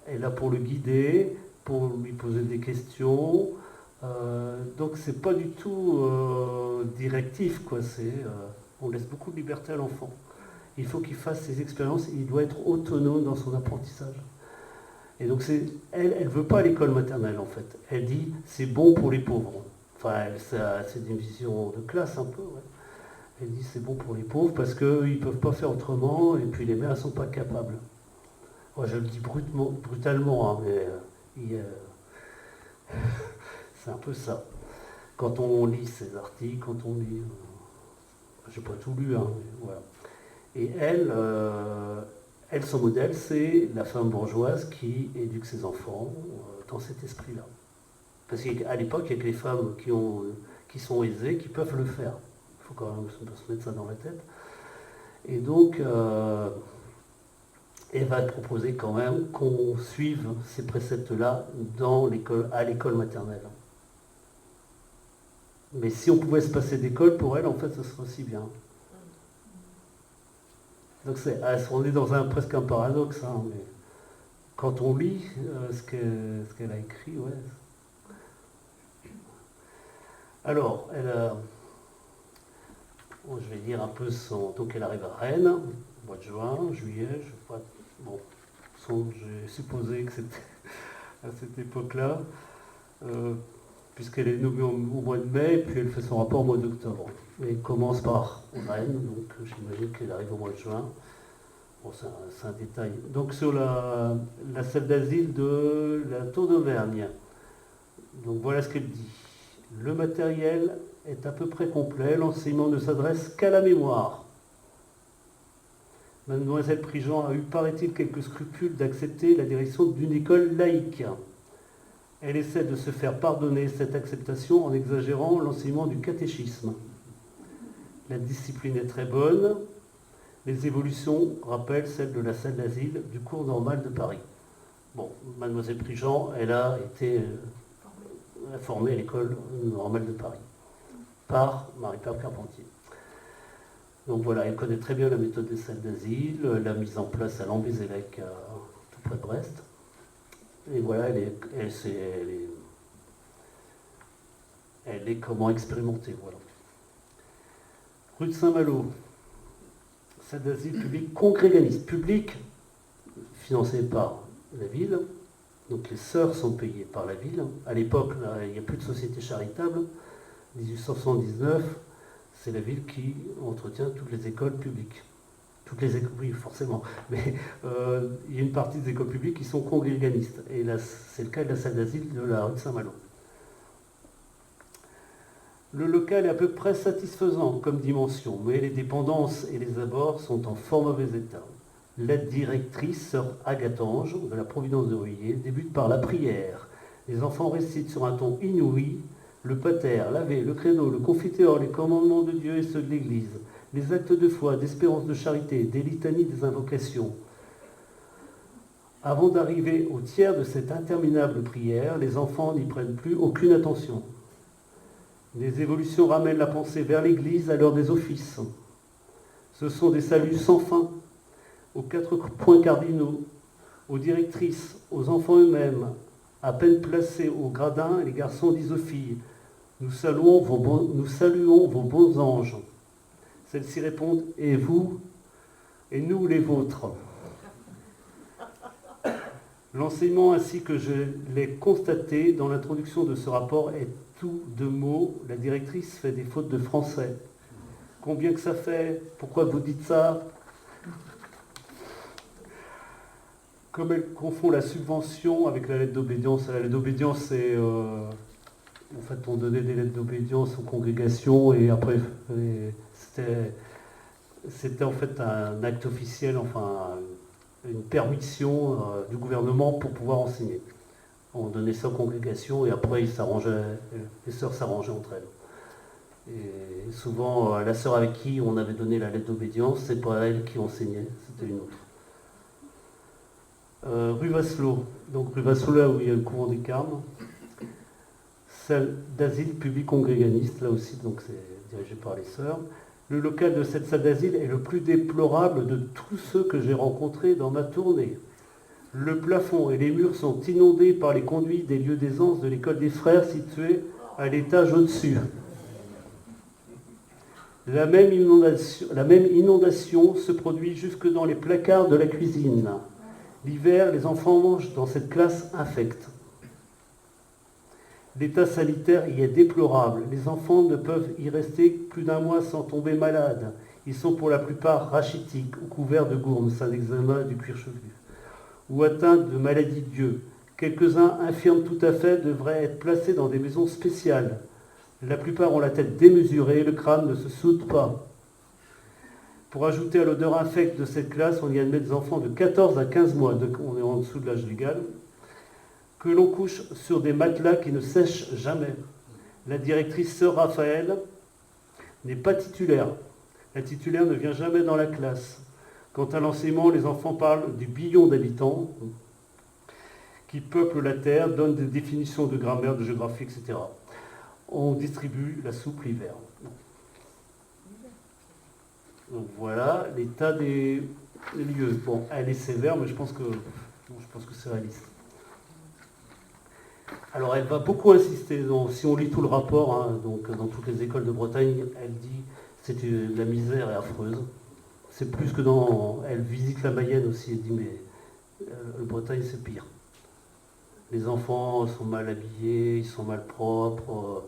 est là pour le guider, pour lui poser des questions. Donc c'est pas du tout directif, quoi. On laisse beaucoup de liberté à l'enfant. Il faut qu'il fasse ses expériences, il doit être autonome dans son apprentissage. Et donc elle ne veut pas l'école maternelle en fait. Elle dit c'est bon pour les pauvres. Enfin, c'est une vision de classe un peu. Ouais. Elle dit c'est bon pour les pauvres parce qu'ils ne peuvent pas faire autrement et puis les mères ne sont pas capables. Moi je le dis brutalement, hein, mais c'est un peu ça. Quand on lit ces articles, quand on lit... j'ai pas tout lu, hein, mais voilà. Et elle, son modèle, c'est la femme bourgeoise qui éduque ses enfants dans cet esprit-là. Parce qu'à l'époque, il n'y a que les femmes qui sont aisées qui peuvent le faire. Il faut quand même se mettre ça dans la tête. Et donc, elle va proposer quand même qu'on suive ces préceptes-là à l'école maternelle. Mais si on pouvait se passer d'école, pour elle, en fait, ce serait aussi bien. Donc on est dans presque un paradoxe, hein, mais quand on lit ce qu'elle a écrit, ouais. Alors, je vais dire un peu donc elle arrive à Rennes, au mois de juin, juillet, je sais pas. Bon, j'ai supposé que c'était à cette époque-là, puisqu'elle est nommée au mois de mai, puis elle fait son rapport au mois d'octobre. Et elle commence par Rennes, donc j'imagine qu'elle arrive au mois de juin. Bon, c'est un détail. Donc sur la salle d'asile de la Tour d'Auvergne. Donc voilà ce qu'elle dit. Le matériel est à peu près complet, l'enseignement ne s'adresse qu'à la mémoire. Mademoiselle Prigent a eu, paraît-il, quelques scrupules d'accepter la direction d'une école laïque. Elle essaie de se faire pardonner cette acceptation en exagérant l'enseignement du catéchisme. La discipline est très bonne. Les évolutions rappellent celles de la salle d'asile du cours normal de Paris. Bon, Mademoiselle Prigent, elle a été formée à l'école normale de Paris par Marie-Pierre Carpentier. Donc voilà, elle connaît très bien la méthode des salles d'asile, la mise en place à Lambézélec, tout près de Brest. Et voilà, elle est comment expérimentée, voilà. Rue de Saint-Malo, salle d'asile publique congréganiste, public financé par la ville. Donc les sœurs sont payées par la ville. À l'époque, il n'y a plus de société charitable. 1879, c'est la ville qui entretient toutes les écoles publiques. Toutes les écoles, oui, forcément. Mais il y a une partie des écoles publiques qui sont congréganistes. Et là, c'est le cas de la salle d'asile de la rue de Saint-Malo. Le local est à peu près satisfaisant comme dimension, mais les dépendances et les abords sont en fort mauvais état. La directrice, sœur Agatange, de la Providence de Ruillé, débute par la prière. Les enfants récitent sur un ton inouï le pater, l'ave, le credo, le confiteor, les commandements de Dieu et ceux de l'Église, les actes de foi, d'espérance, de charité, des litanies, des invocations. Avant d'arriver au tiers de cette interminable prière, les enfants n'y prennent plus aucune attention. Les évolutions ramènent la pensée vers l'Église à l'heure des offices. Ce sont des saluts sans fin, aux 4 points cardinaux, aux directrices, aux enfants eux-mêmes, à peine placés au gradin, les garçons disent aux filles « Nous saluons vos bons anges ». Celles-ci répondent « Et vous, et nous les vôtres ». L'enseignement ainsi que je l'ai constaté dans l'introduction de ce rapport est tout de mots. La directrice fait des fautes de français. Combien que ça fait? Pourquoi vous dites ça? Comme elle confond la subvention avec la lettre d'obédience. La lettre d'obédience, c'est... en fait, on donnait des lettres d'obédience aux congrégations et après, c'était en fait un acte officiel, enfin, une permission du gouvernement pour pouvoir enseigner. On donnait ça aux congrégations et après, les sœurs s'arrangeaient entre elles. Et souvent, la sœur avec qui on avait donné la lettre d'obédience, c'est pas elle qui enseignait, c'était une autre. Rue Vasselot, donc rue Vasselot, là où il y a le couvent des Carmes, salle d'asile public congréganiste, là aussi, donc c'est dirigé par les sœurs. Le local de cette salle d'asile est le plus déplorable de tous ceux que j'ai rencontrés dans ma tournée. Le plafond et les murs sont inondés par les conduits des lieux d'aisance de l'école des frères située à l'étage au-dessus. La même inondation se produit jusque dans les placards de la cuisine. L'hiver, les enfants mangent dans cette classe infecte. L'état sanitaire y est déplorable. Les enfants ne peuvent y rester plus d'un mois sans tomber malades. Ils sont pour la plupart rachitiques ou couverts de gourmes, c'est un eczéma du cuir chevelu, ou atteints de maladies d'yeux. Quelques-uns infirmes tout à fait devraient être placés dans des maisons spéciales. La plupart ont la tête démesurée, le crâne ne se soude pas. Pour ajouter à l'odeur infecte de cette classe, on y admet des enfants de 14 à 15 mois, on est en dessous de l'âge légal, que l'on couche sur des matelas qui ne sèchent jamais. La directrice Sœur Raphaël n'est pas titulaire. La titulaire ne vient jamais dans la classe. Quant à l'enseignement, les enfants parlent du billion d'habitants qui peuplent la terre, donnent des définitions de grammaire, de géographie, etc. On distribue la soupe l'hiver. Donc voilà l'état des lieux. Bon, elle est sévère, mais je pense que c'est réaliste. Alors elle va beaucoup insister, si on lit tout le rapport, hein, donc dans toutes les écoles de Bretagne, elle dit la misère est affreuse. C'est plus que dans... Elle visite la Mayenne aussi, elle dit mais le Bretagne c'est pire. Les enfants sont mal habillés, ils sont mal propres,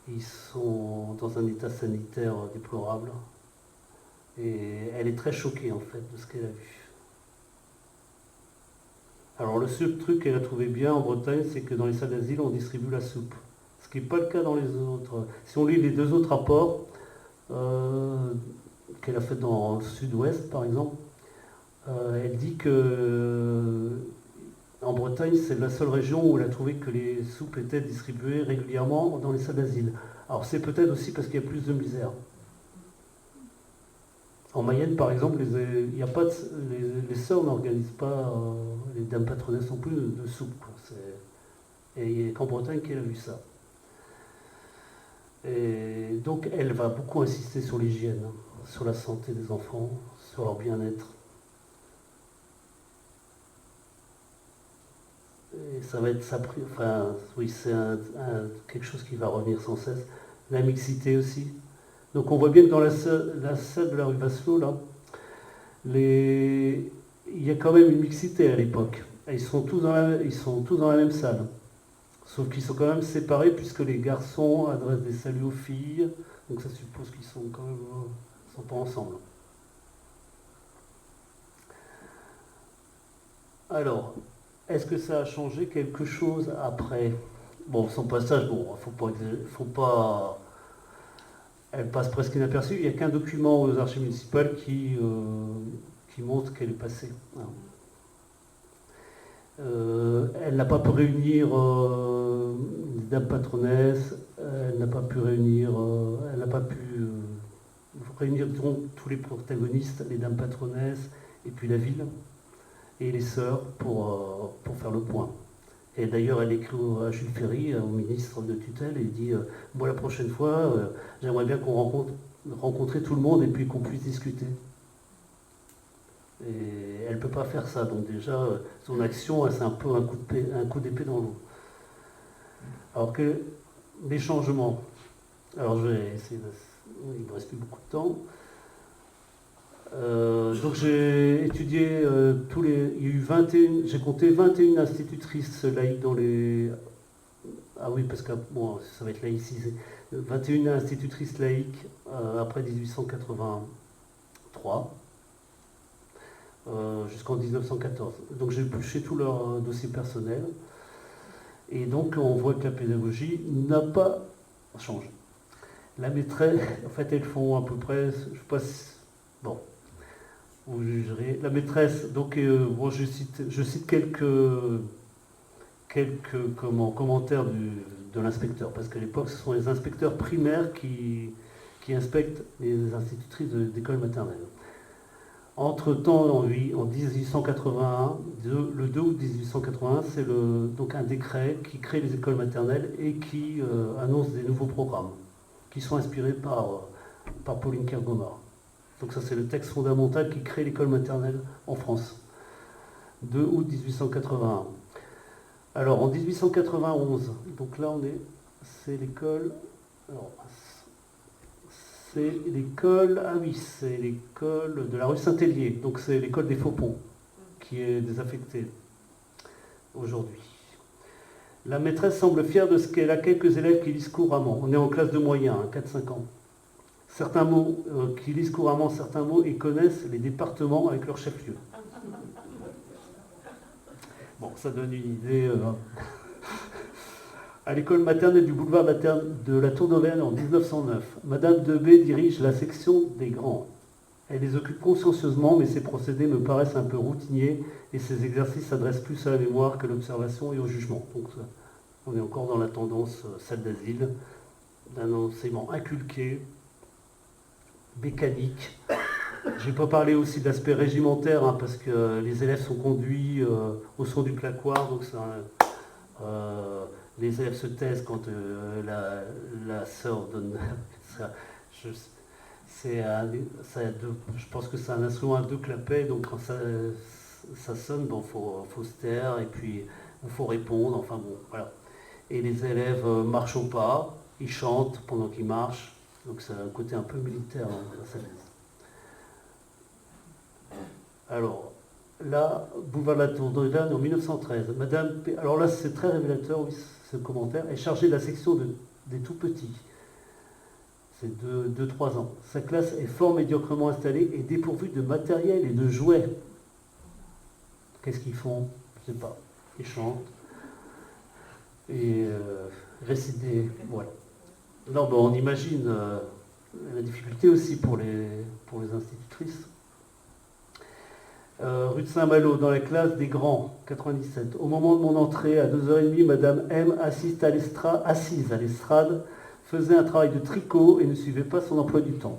ils sont dans un état sanitaire déplorable. Et elle est très choquée en fait de ce qu'elle a vu. Alors le seul truc qu'elle a trouvé bien en Bretagne, c'est que dans les salles d'asile, on distribue la soupe. Ce qui n'est pas le cas dans les autres. Si on lit les deux autres rapports, qu'elle a fait dans le sud-ouest par exemple, elle dit que en Bretagne, c'est la seule région où elle a trouvé que les soupes étaient distribuées régulièrement dans les salles d'asile. Alors c'est peut-être aussi parce qu'il y a plus de misère. En Mayenne, par exemple, les sœurs n'organisent pas, les dames patronesses non plus, de soupe. Et il n'y a qu'en Bretagne qu'elle a vu ça. Et donc, elle va beaucoup insister sur l'hygiène, sur la santé des enfants, sur leur bien-être. Et ça va être c'est quelque chose qui va revenir sans cesse. La mixité aussi. Donc on voit bien que dans la salle de la rue Vasselot, là, il y a quand même une mixité à l'époque. Ils sont tous dans la même salle. Sauf qu'ils sont quand même séparés puisque les garçons adressent des saluts aux filles. Donc ça suppose qu'ils sont quand même sont pas ensemble. Alors, est-ce que ça a changé quelque chose après? Bon, son passage, bon, faut pas elle passe presque inaperçue. Il n'y a qu'un document aux archives municipales qui montre qu'elle est passée. Elle n'a pas pu réunir les dames patronesses, elle n'a pas pu réunir tous les protagonistes, les dames patronesses, et puis la ville, et les sœurs pour faire le point. Et d'ailleurs, elle écrit à Jules Ferry, au ministre de tutelle, et dit moi, la prochaine fois, j'aimerais bien qu'on rencontre tout le monde et puis qu'on puisse discuter. Et elle ne peut pas faire ça. Donc déjà, son action, c'est un peu un coup d'épée dans l'eau. Alors que les changements. Alors je vais essayer il ne me reste plus beaucoup de temps. Donc j'ai étudié il y a eu 21, j'ai compté 21 institutrices laïques dans les... Ah oui, parce que bon, ça va être laïcisé. 21 institutrices laïques après 1883 jusqu'en 1914. Donc j'ai épluché tout leur dossier personnel. Et donc on voit que la pédagogie n'a pas changé. La maîtresse, en fait, elles font à peu près, je passe, bon, vous jugerez. La maîtresse, donc bon, je cite quelques commentaires de l'inspecteur, parce qu'à l'époque, ce sont les inspecteurs primaires qui inspectent les institutrices d'école maternelle. Entre-temps, en 1881, le 2 août 1881, c'est donc un décret qui crée les écoles maternelles et qui annonce des nouveaux programmes qui sont inspirés par Pauline Kergomar. Donc ça, c'est le texte fondamental qui crée l'école maternelle en France. 2 août 1881. Alors, en 1891, donc là, c'est l'école... Alors, c'est l'école... Ah oui, c'est l'école de la rue Saint-Hélier. Donc c'est l'école des Faux-Ponts, qui est désaffectée aujourd'hui. La maîtresse semble fière de ce qu'elle a quelques élèves qui lisent couramment. On est en classe de moyens, 4-5 ans. Certains mots, qui lisent couramment certains mots et connaissent les départements avec leur chef-lieu. Bon, ça donne une idée. À l'école maternelle du boulevard de la Tour d'Auvergne en 1909, Madame Debé dirige la section des grands. Elle les occupe consciencieusement, mais ses procédés me paraissent un peu routiniers et ses exercices s'adressent plus à la mémoire qu'à l'observation et au jugement. Donc on est encore dans la tendance salle d'asile, d'un enseignement inculqué, mécanique. Je ne vais pas parler aussi de l'aspect régimentaire, hein, parce que les élèves sont conduits au son du claquoir, donc les élèves se taisent quand la sœur donne ça. Je, je pense que c'est un instrument à deux clapets, donc quand ça sonne, bon, faut se taire, et puis il faut répondre, enfin bon, voilà. Et les élèves marchent au pas, ils chantent pendant qu'ils marchent, donc c'est un côté un peu militaire, hein, ça. Alors, là, boulevard de la Tour d'Auvergne en 1913. Alors là, c'est très révélateur, oui, ce commentaire, est chargée de la section des tout-petits. C'est 2-3 ans. Sa classe est fort médiocrement installée et dépourvue de matériel et de jouets. Qu'est-ce qu'ils font? Je ne sais pas. Ils chantent et récitent des... Voilà. Non, on imagine la difficulté aussi pour les institutrices. Rue de Saint-Malo, dans la classe des grands, 97. Au moment de mon entrée, à 2h30, Madame M assise à l'estrade, faisait un travail de tricot et ne suivait pas son emploi du temps.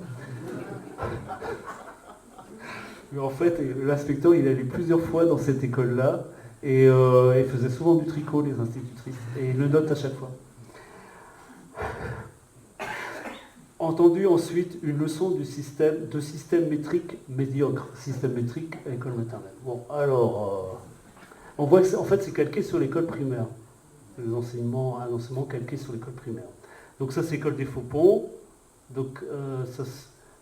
Mais en fait, l'inspecteur, il allait plusieurs fois dans cette école-là et il faisait souvent du tricot, les institutrices, et il le note à chaque fois. Entendu ensuite une leçon de système métrique médiocre, système métrique à l'école maternelle. Bon, alors, on voit que en fait c'est calqué sur l'école primaire, un enseignement calqué sur l'école primaire. Donc ça c'est l'école des Faux-Ponts, donc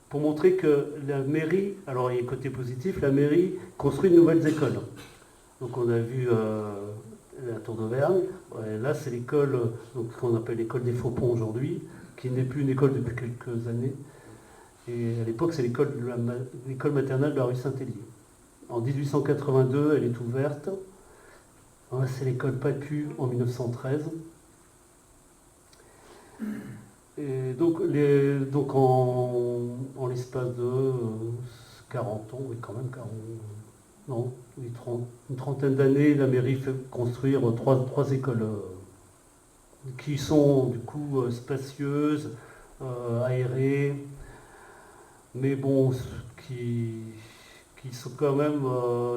pour montrer que la mairie, alors il y a un côté positif, la mairie construit de nouvelles écoles. Donc on a vu la Tour d'Auvergne, là c'est l'école qu'on appelle l'école des Faux-Ponts aujourd'hui, qui n'est plus une école depuis quelques années. Et à l'époque, c'est l'école maternelle de la rue Saint-Hélier. En 1882, elle est ouverte. C'est l'école Pacu en 1913. Et donc en l'espace de 40 ans, oui quand même, 40, non, oui, une trentaine d'années, la mairie fait construire trois écoles qui sont du coup spacieuses, aérées, mais bon, qui sont quand même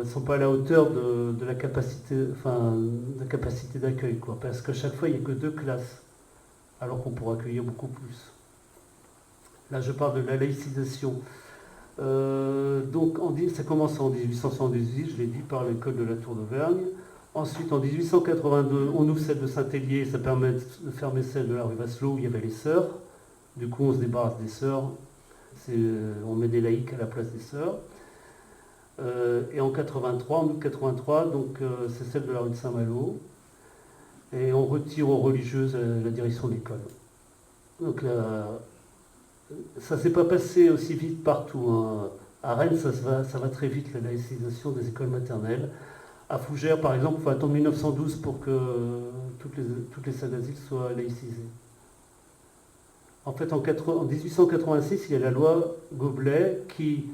sont pas à la hauteur de la capacité, d'accueil, quoi. Parce qu'à chaque fois, il n'y a que 2 classes, alors qu'on pourrait accueillir beaucoup plus. Là, je parle de la laïcisation. Donc, ça commence en 1878, je l'ai dit, par l'école de la Tour d'Auvergne. Ensuite, en 1882, on ouvre celle de Saint-Hélier, ça permet de fermer celle de la rue Vasselot où il y avait les sœurs. Du coup, on se débarrasse des sœurs, on met des laïcs à la place des sœurs. Et en août 83, donc c'est celle de la rue de Saint-Malo. Et on retire aux religieuses la direction de l'école. Donc ça ne s'est pas passé aussi vite partout, hein. À Rennes, ça va très vite, la laïcisation des écoles maternelles. À Fougères, par exemple, il faut attendre 1912 pour que toutes les salles d'asile soient laïcisées. En fait, en 1886, il y a la loi Goblet qui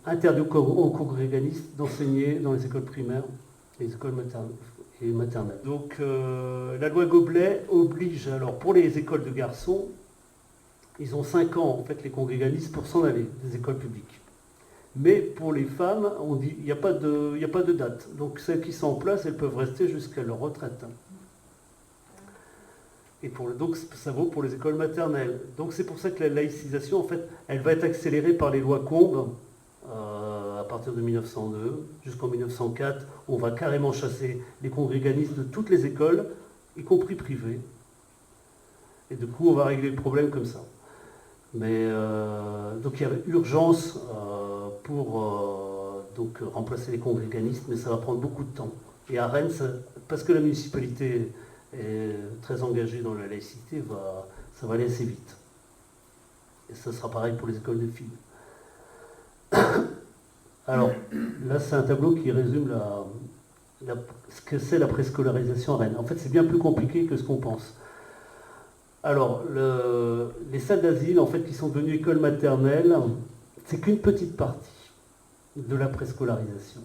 interdit aux congréganistes d'enseigner dans les écoles primaires, les écoles maternelles. Donc, la loi Goblet oblige, alors pour les écoles de garçons, ils ont 5 ans, en fait, les congréganistes, pour s'en aller des écoles publiques. Mais pour les femmes, on dit il n'y a pas de date. Donc celles qui sont en place, elles peuvent rester jusqu'à leur retraite. Et donc ça vaut pour les écoles maternelles. Donc c'est pour ça que la laïcisation, en fait, elle va être accélérée par les lois Combes à partir de 1902 jusqu'en 1904. On va carrément chasser les congréganistes de toutes les écoles, y compris privées. Et du coup, on va régler le problème comme ça. Mais donc il y avait urgence pour donc remplacer les congréganistes, mais ça va prendre beaucoup de temps. Et à Rennes, parce que la municipalité est très engagée dans la laïcité, ça va aller assez vite. Et ça sera pareil pour les écoles de filles. Alors, là, c'est un tableau qui résume ce que c'est la préscolarisation à Rennes. En fait, c'est bien plus compliqué que ce qu'on pense. Alors, les salles d'asile, en fait, qui sont devenues écoles maternelles, c'est qu'une petite partie de la préscolarisation.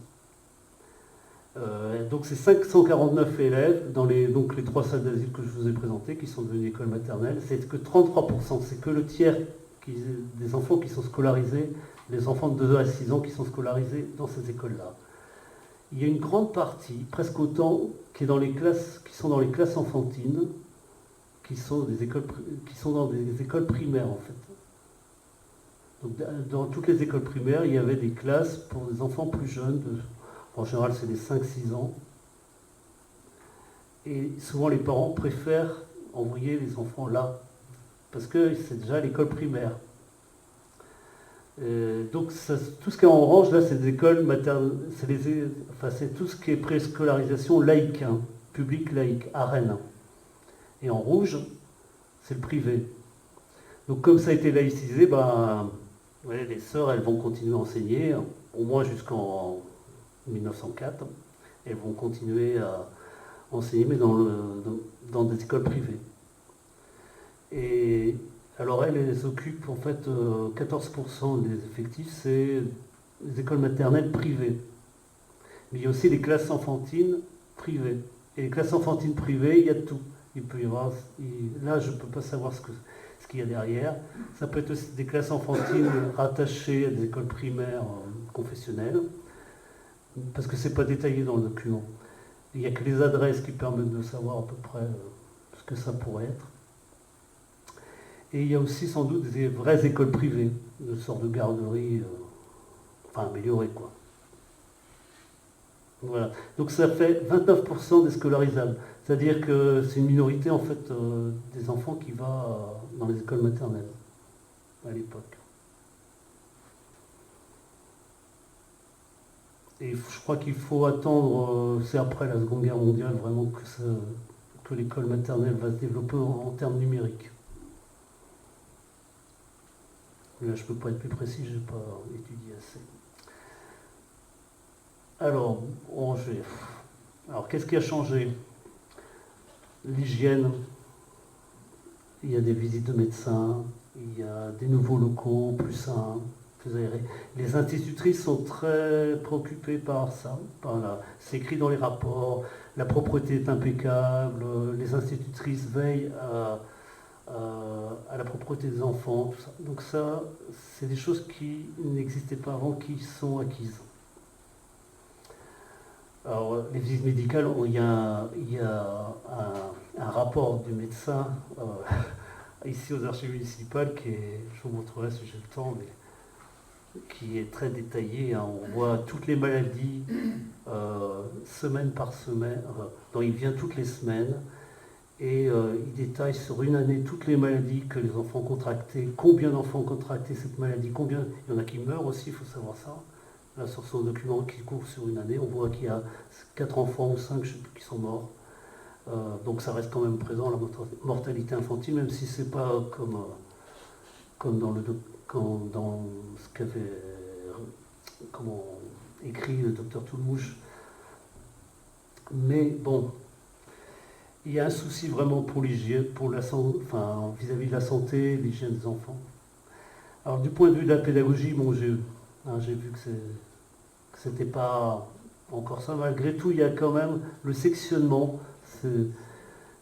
Donc, c'est 549 élèves dans donc les 3 salles d'asile que je vous ai présentées, qui sont devenues écoles maternelles. C'est que 33%, c'est que le tiers des enfants qui sont scolarisés, les enfants de 2 à 6 ans qui sont scolarisés dans ces écoles-là. Il y a une grande partie, presque autant, qui sont dans les classes enfantines, qui sont dans des écoles primaires en fait. Donc, dans toutes les écoles primaires, il y avait des classes pour des enfants plus jeunes, en général c'est des 5-6 ans. Et souvent les parents préfèrent envoyer les enfants là, parce que c'est déjà l'école primaire. Donc tout ce qui est en orange là, c'est des écoles maternelles, c'est tout ce qui est préscolarisation laïque, hein, public laïque, à Rennes. Et en rouge, c'est le privé. Donc comme ça a été laïcisé, les sœurs, elles vont continuer à enseigner, au moins jusqu'en 1904. Elles vont continuer à enseigner, mais dans des écoles privées. Et alors elles occupent en fait 14% des effectifs, c'est les écoles maternelles privées. Mais il y a aussi les classes enfantines privées. Et les classes enfantines privées, il y a de tout. Il peut y avoir, là je ne peux pas savoir ce qu'il y a derrière. Ça peut être aussi des classes enfantines rattachées à des écoles primaires confessionnelles, parce que ce n'est pas détaillé dans le document. Il n'y a que les adresses qui permettent de savoir à peu près ce que ça pourrait être. Et il y a aussi sans doute des vraies écoles privées, de sorte de garderie, améliorée quoi. Voilà. Donc ça fait 29% des scolarisables. C'est-à-dire que c'est une minorité en fait des enfants qui va dans les écoles maternelles à l'époque. Et je crois qu'il faut attendre, c'est après la Seconde Guerre mondiale vraiment que l'école maternelle va se développer en termes numériques. Là je ne peux pas être plus précis, je n'ai pas étudié assez. Alors, qu'est-ce qui a changé? L'hygiène, il y a des visites de médecins, il y a des nouveaux locaux plus sains, plus aérés. Les institutrices sont très préoccupées par ça. C'est écrit dans les rapports, la propreté est impeccable, les institutrices veillent à la propreté des enfants, tout ça. Donc ça, c'est des choses qui n'existaient pas avant, qui sont acquises. Alors, les visites médicales, il y a un rapport du médecin ici aux archives municipales je vous montrerai si j'ai le temps, mais qui est très détaillé. Hein. On voit toutes les maladies semaine par semaine. Donc il vient toutes les semaines et il détaille sur une année toutes les maladies que les enfants ont contractées, combien d'enfants ont contracté cette maladie, combien il y en a qui meurent aussi, il faut savoir ça. Là, sur son document qui couvre sur une année, on voit qu'il y a 4 enfants ou 5, je ne sais plus, qui sont morts. Donc ça reste quand même présent, la mortalité infantile, même si ce n'est pas comme dans ce qu'avait écrit le docteur Toulmouche. Mais bon, il y a un souci vraiment pour l'hygiène, vis-à-vis de la santé, l'hygiène des enfants. Alors du point de vue de la pédagogie, bon, j'ai vu que c'était pas encore ça. Malgré tout, il y a quand même le sectionnement,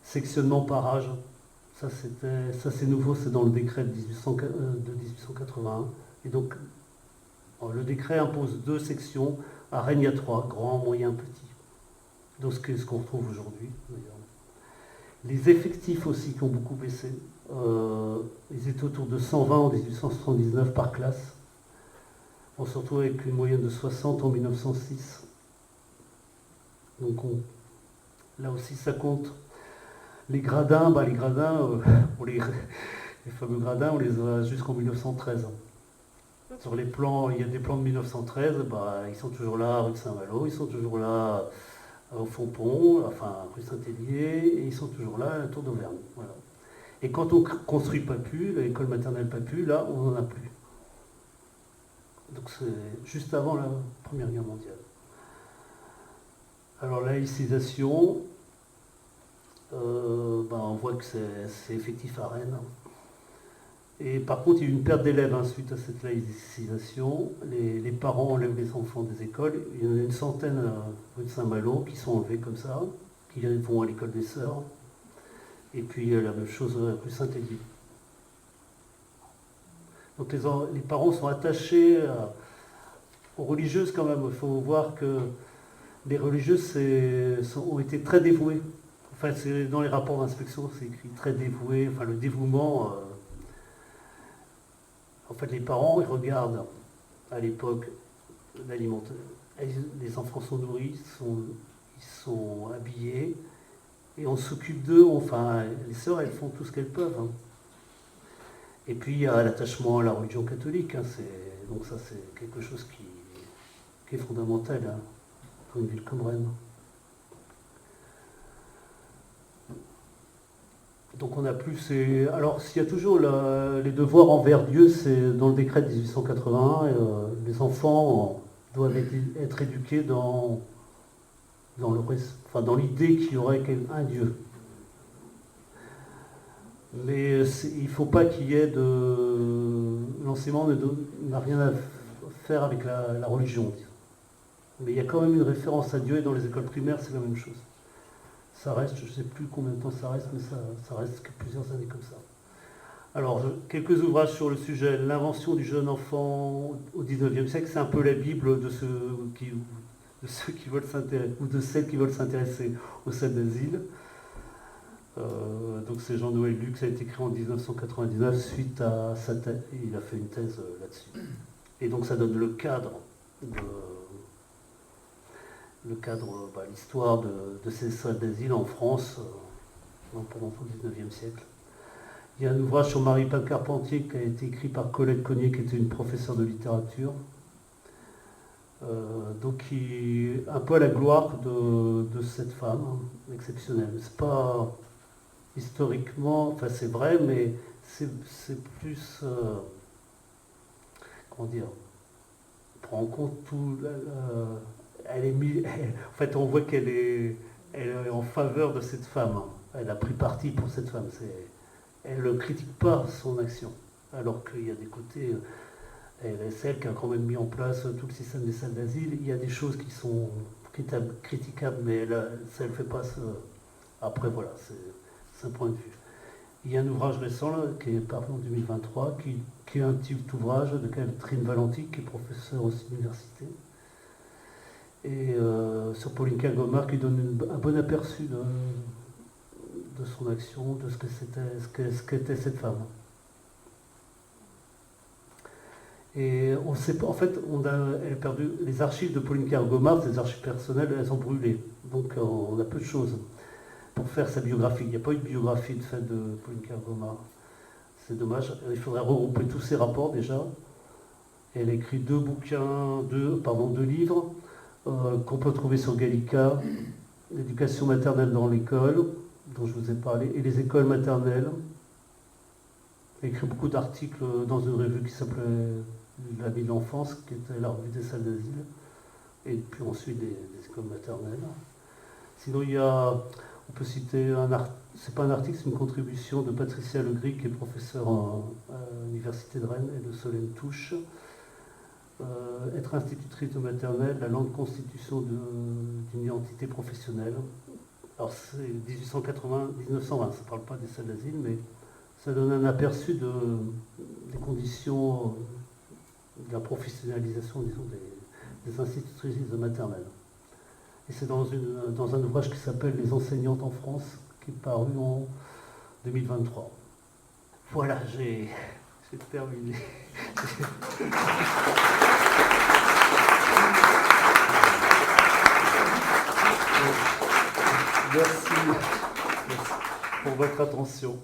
sectionnement par âge. Ça c'est nouveau, c'est dans le décret de 1881. Et donc le décret impose 2 sections. À Rennes, il y a 3, grand, moyen, petit. Donc ce qu'on retrouve aujourd'hui d'ailleurs. Les effectifs aussi qui ont beaucoup baissé. Ils étaient autour de 120 en 1879 par classe. On se retrouve avec une moyenne de 60 en 1906. Donc là aussi ça compte. Les gradins, les fameux gradins, on les a jusqu'en 1913. Sur les plans, il y a des plans de 1913, ils sont toujours là rue de Saint-Malo, ils sont toujours là au Fond-Pont, rue Saint-Hélier, et ils sont toujours là à la Tour d'Auvergne. Voilà. Et quand on construit Papu, l'école maternelle Papu, là, on n'en a plus. Donc c'est juste avant la Première Guerre mondiale. Alors la laïcisation, on voit que c'est effectif à Rennes. Et par contre, il y a eu une perte d'élèves suite à cette laïcisation. Les parents enlèvent les enfants des écoles. Il y en a une centaine rue de Saint-Malo qui sont enlevés comme ça, qui vont à l'école des Sœurs. Et puis la même chose rue Saint-Élie. Donc les parents sont attachés aux religieuses quand même. Il faut voir que les religieuses ont été très dévouées. Enfin, dans les rapports d'inspection, c'est écrit très dévoué. Enfin, le dévouement. En fait, les parents, ils regardent à l'époque l'alimentaire. Les enfants sont nourris, ils sont habillés, et on s'occupe d'eux. Enfin, les sœurs, elles font tout ce qu'elles peuvent. Et puis, il y a l'attachement à la religion catholique. Donc ça, c'est quelque chose qui est fondamental pour une ville comme Rennes. Donc on a plus. Alors s'il y a toujours les devoirs envers Dieu, c'est dans le décret de 1881, les enfants doivent être éduqués dans l'idée qu'il y aurait un Dieu. Mais il ne faut pas qu'il y ait l'enseignement n'a rien à faire avec la religion. Mais il y a quand même une référence à Dieu, et dans les écoles primaires, c'est la même chose. Ça reste, je ne sais plus combien de temps ça reste, mais ça reste que plusieurs années comme ça. Alors, quelques ouvrages sur le sujet. L'invention du jeune enfant au XIXe siècle, c'est un peu la Bible de ceux qui veulent s'intéresser, ou de celles qui veulent s'intéresser aux salles d'asile. Donc c'est Jean-Noël Luc, ça a été écrit en 1999 suite à sa thèse, il a fait une thèse là-dessus. Et donc ça donne le cadre l'histoire de ces salles d'asile en France pendant tout le XIXe siècle. Il y a un ouvrage sur Marie-Pain Carpentier qui a été écrit par Colette Cognier, qui était une professeure de littérature. Donc un peu à la gloire de cette femme exceptionnelle. C'est pas historiquement, enfin c'est vrai, mais c'est plus, comment dire, on prend en compte tout. Elle est en fait, on voit qu'elle est en faveur de cette femme. Elle a pris parti pour cette femme. Elle ne critique pas son action, alors qu'il y a des côtés. Elle est celle qui a quand même mis en place tout le système des salles d'asile. Il y a des choses qui sont critiquables, mais ça ne fait pas ça. Après, voilà, c'est un point de vue. Il y a un ouvrage récent là, qui est paru en 2023, qui est un petit ouvrage de Catherine Valenti, qui est professeure aussi à l'université. Et sur Pauline Kergomar, qui donne un bon aperçu de son action, de ce qu'était cette femme. Et on sait pas, en fait, elle a perdu les archives de Pauline Kergomar, ses archives personnelles, elles ont brûlé. Donc on a peu de choses pour faire sa biographie. Il n'y a pas eu de biographie de fait de Pauline Kergomar. C'est dommage. Il faudrait regrouper tous ses rapports déjà. Et elle a écrit deux livres qu'on peut trouver sur Gallica, l'éducation maternelle dans l'école, dont je vous ai parlé, et les écoles maternelles. Elle a écrit beaucoup d'articles dans une revue qui s'appelait La vie de l'enfance, qui était la revue des salles d'asile, et puis ensuite des écoles maternelles. Sinon, on peut citer c'est pas un article, c'est une contribution de Patricia Legris, qui est professeure à l'Université de Rennes, et de Solène Touche. Être institutrice de maternelle, la lente constitution d'une identité professionnelle. Alors c'est 1880-1920, ça ne parle pas des salles d'asile, mais ça donne un aperçu des conditions de la professionnalisation, disons, des institutrices de maternelle. Et c'est dans un ouvrage qui s'appelle Les enseignantes en France, qui est paru en 2023. Voilà, j'ai terminé. Merci pour votre attention.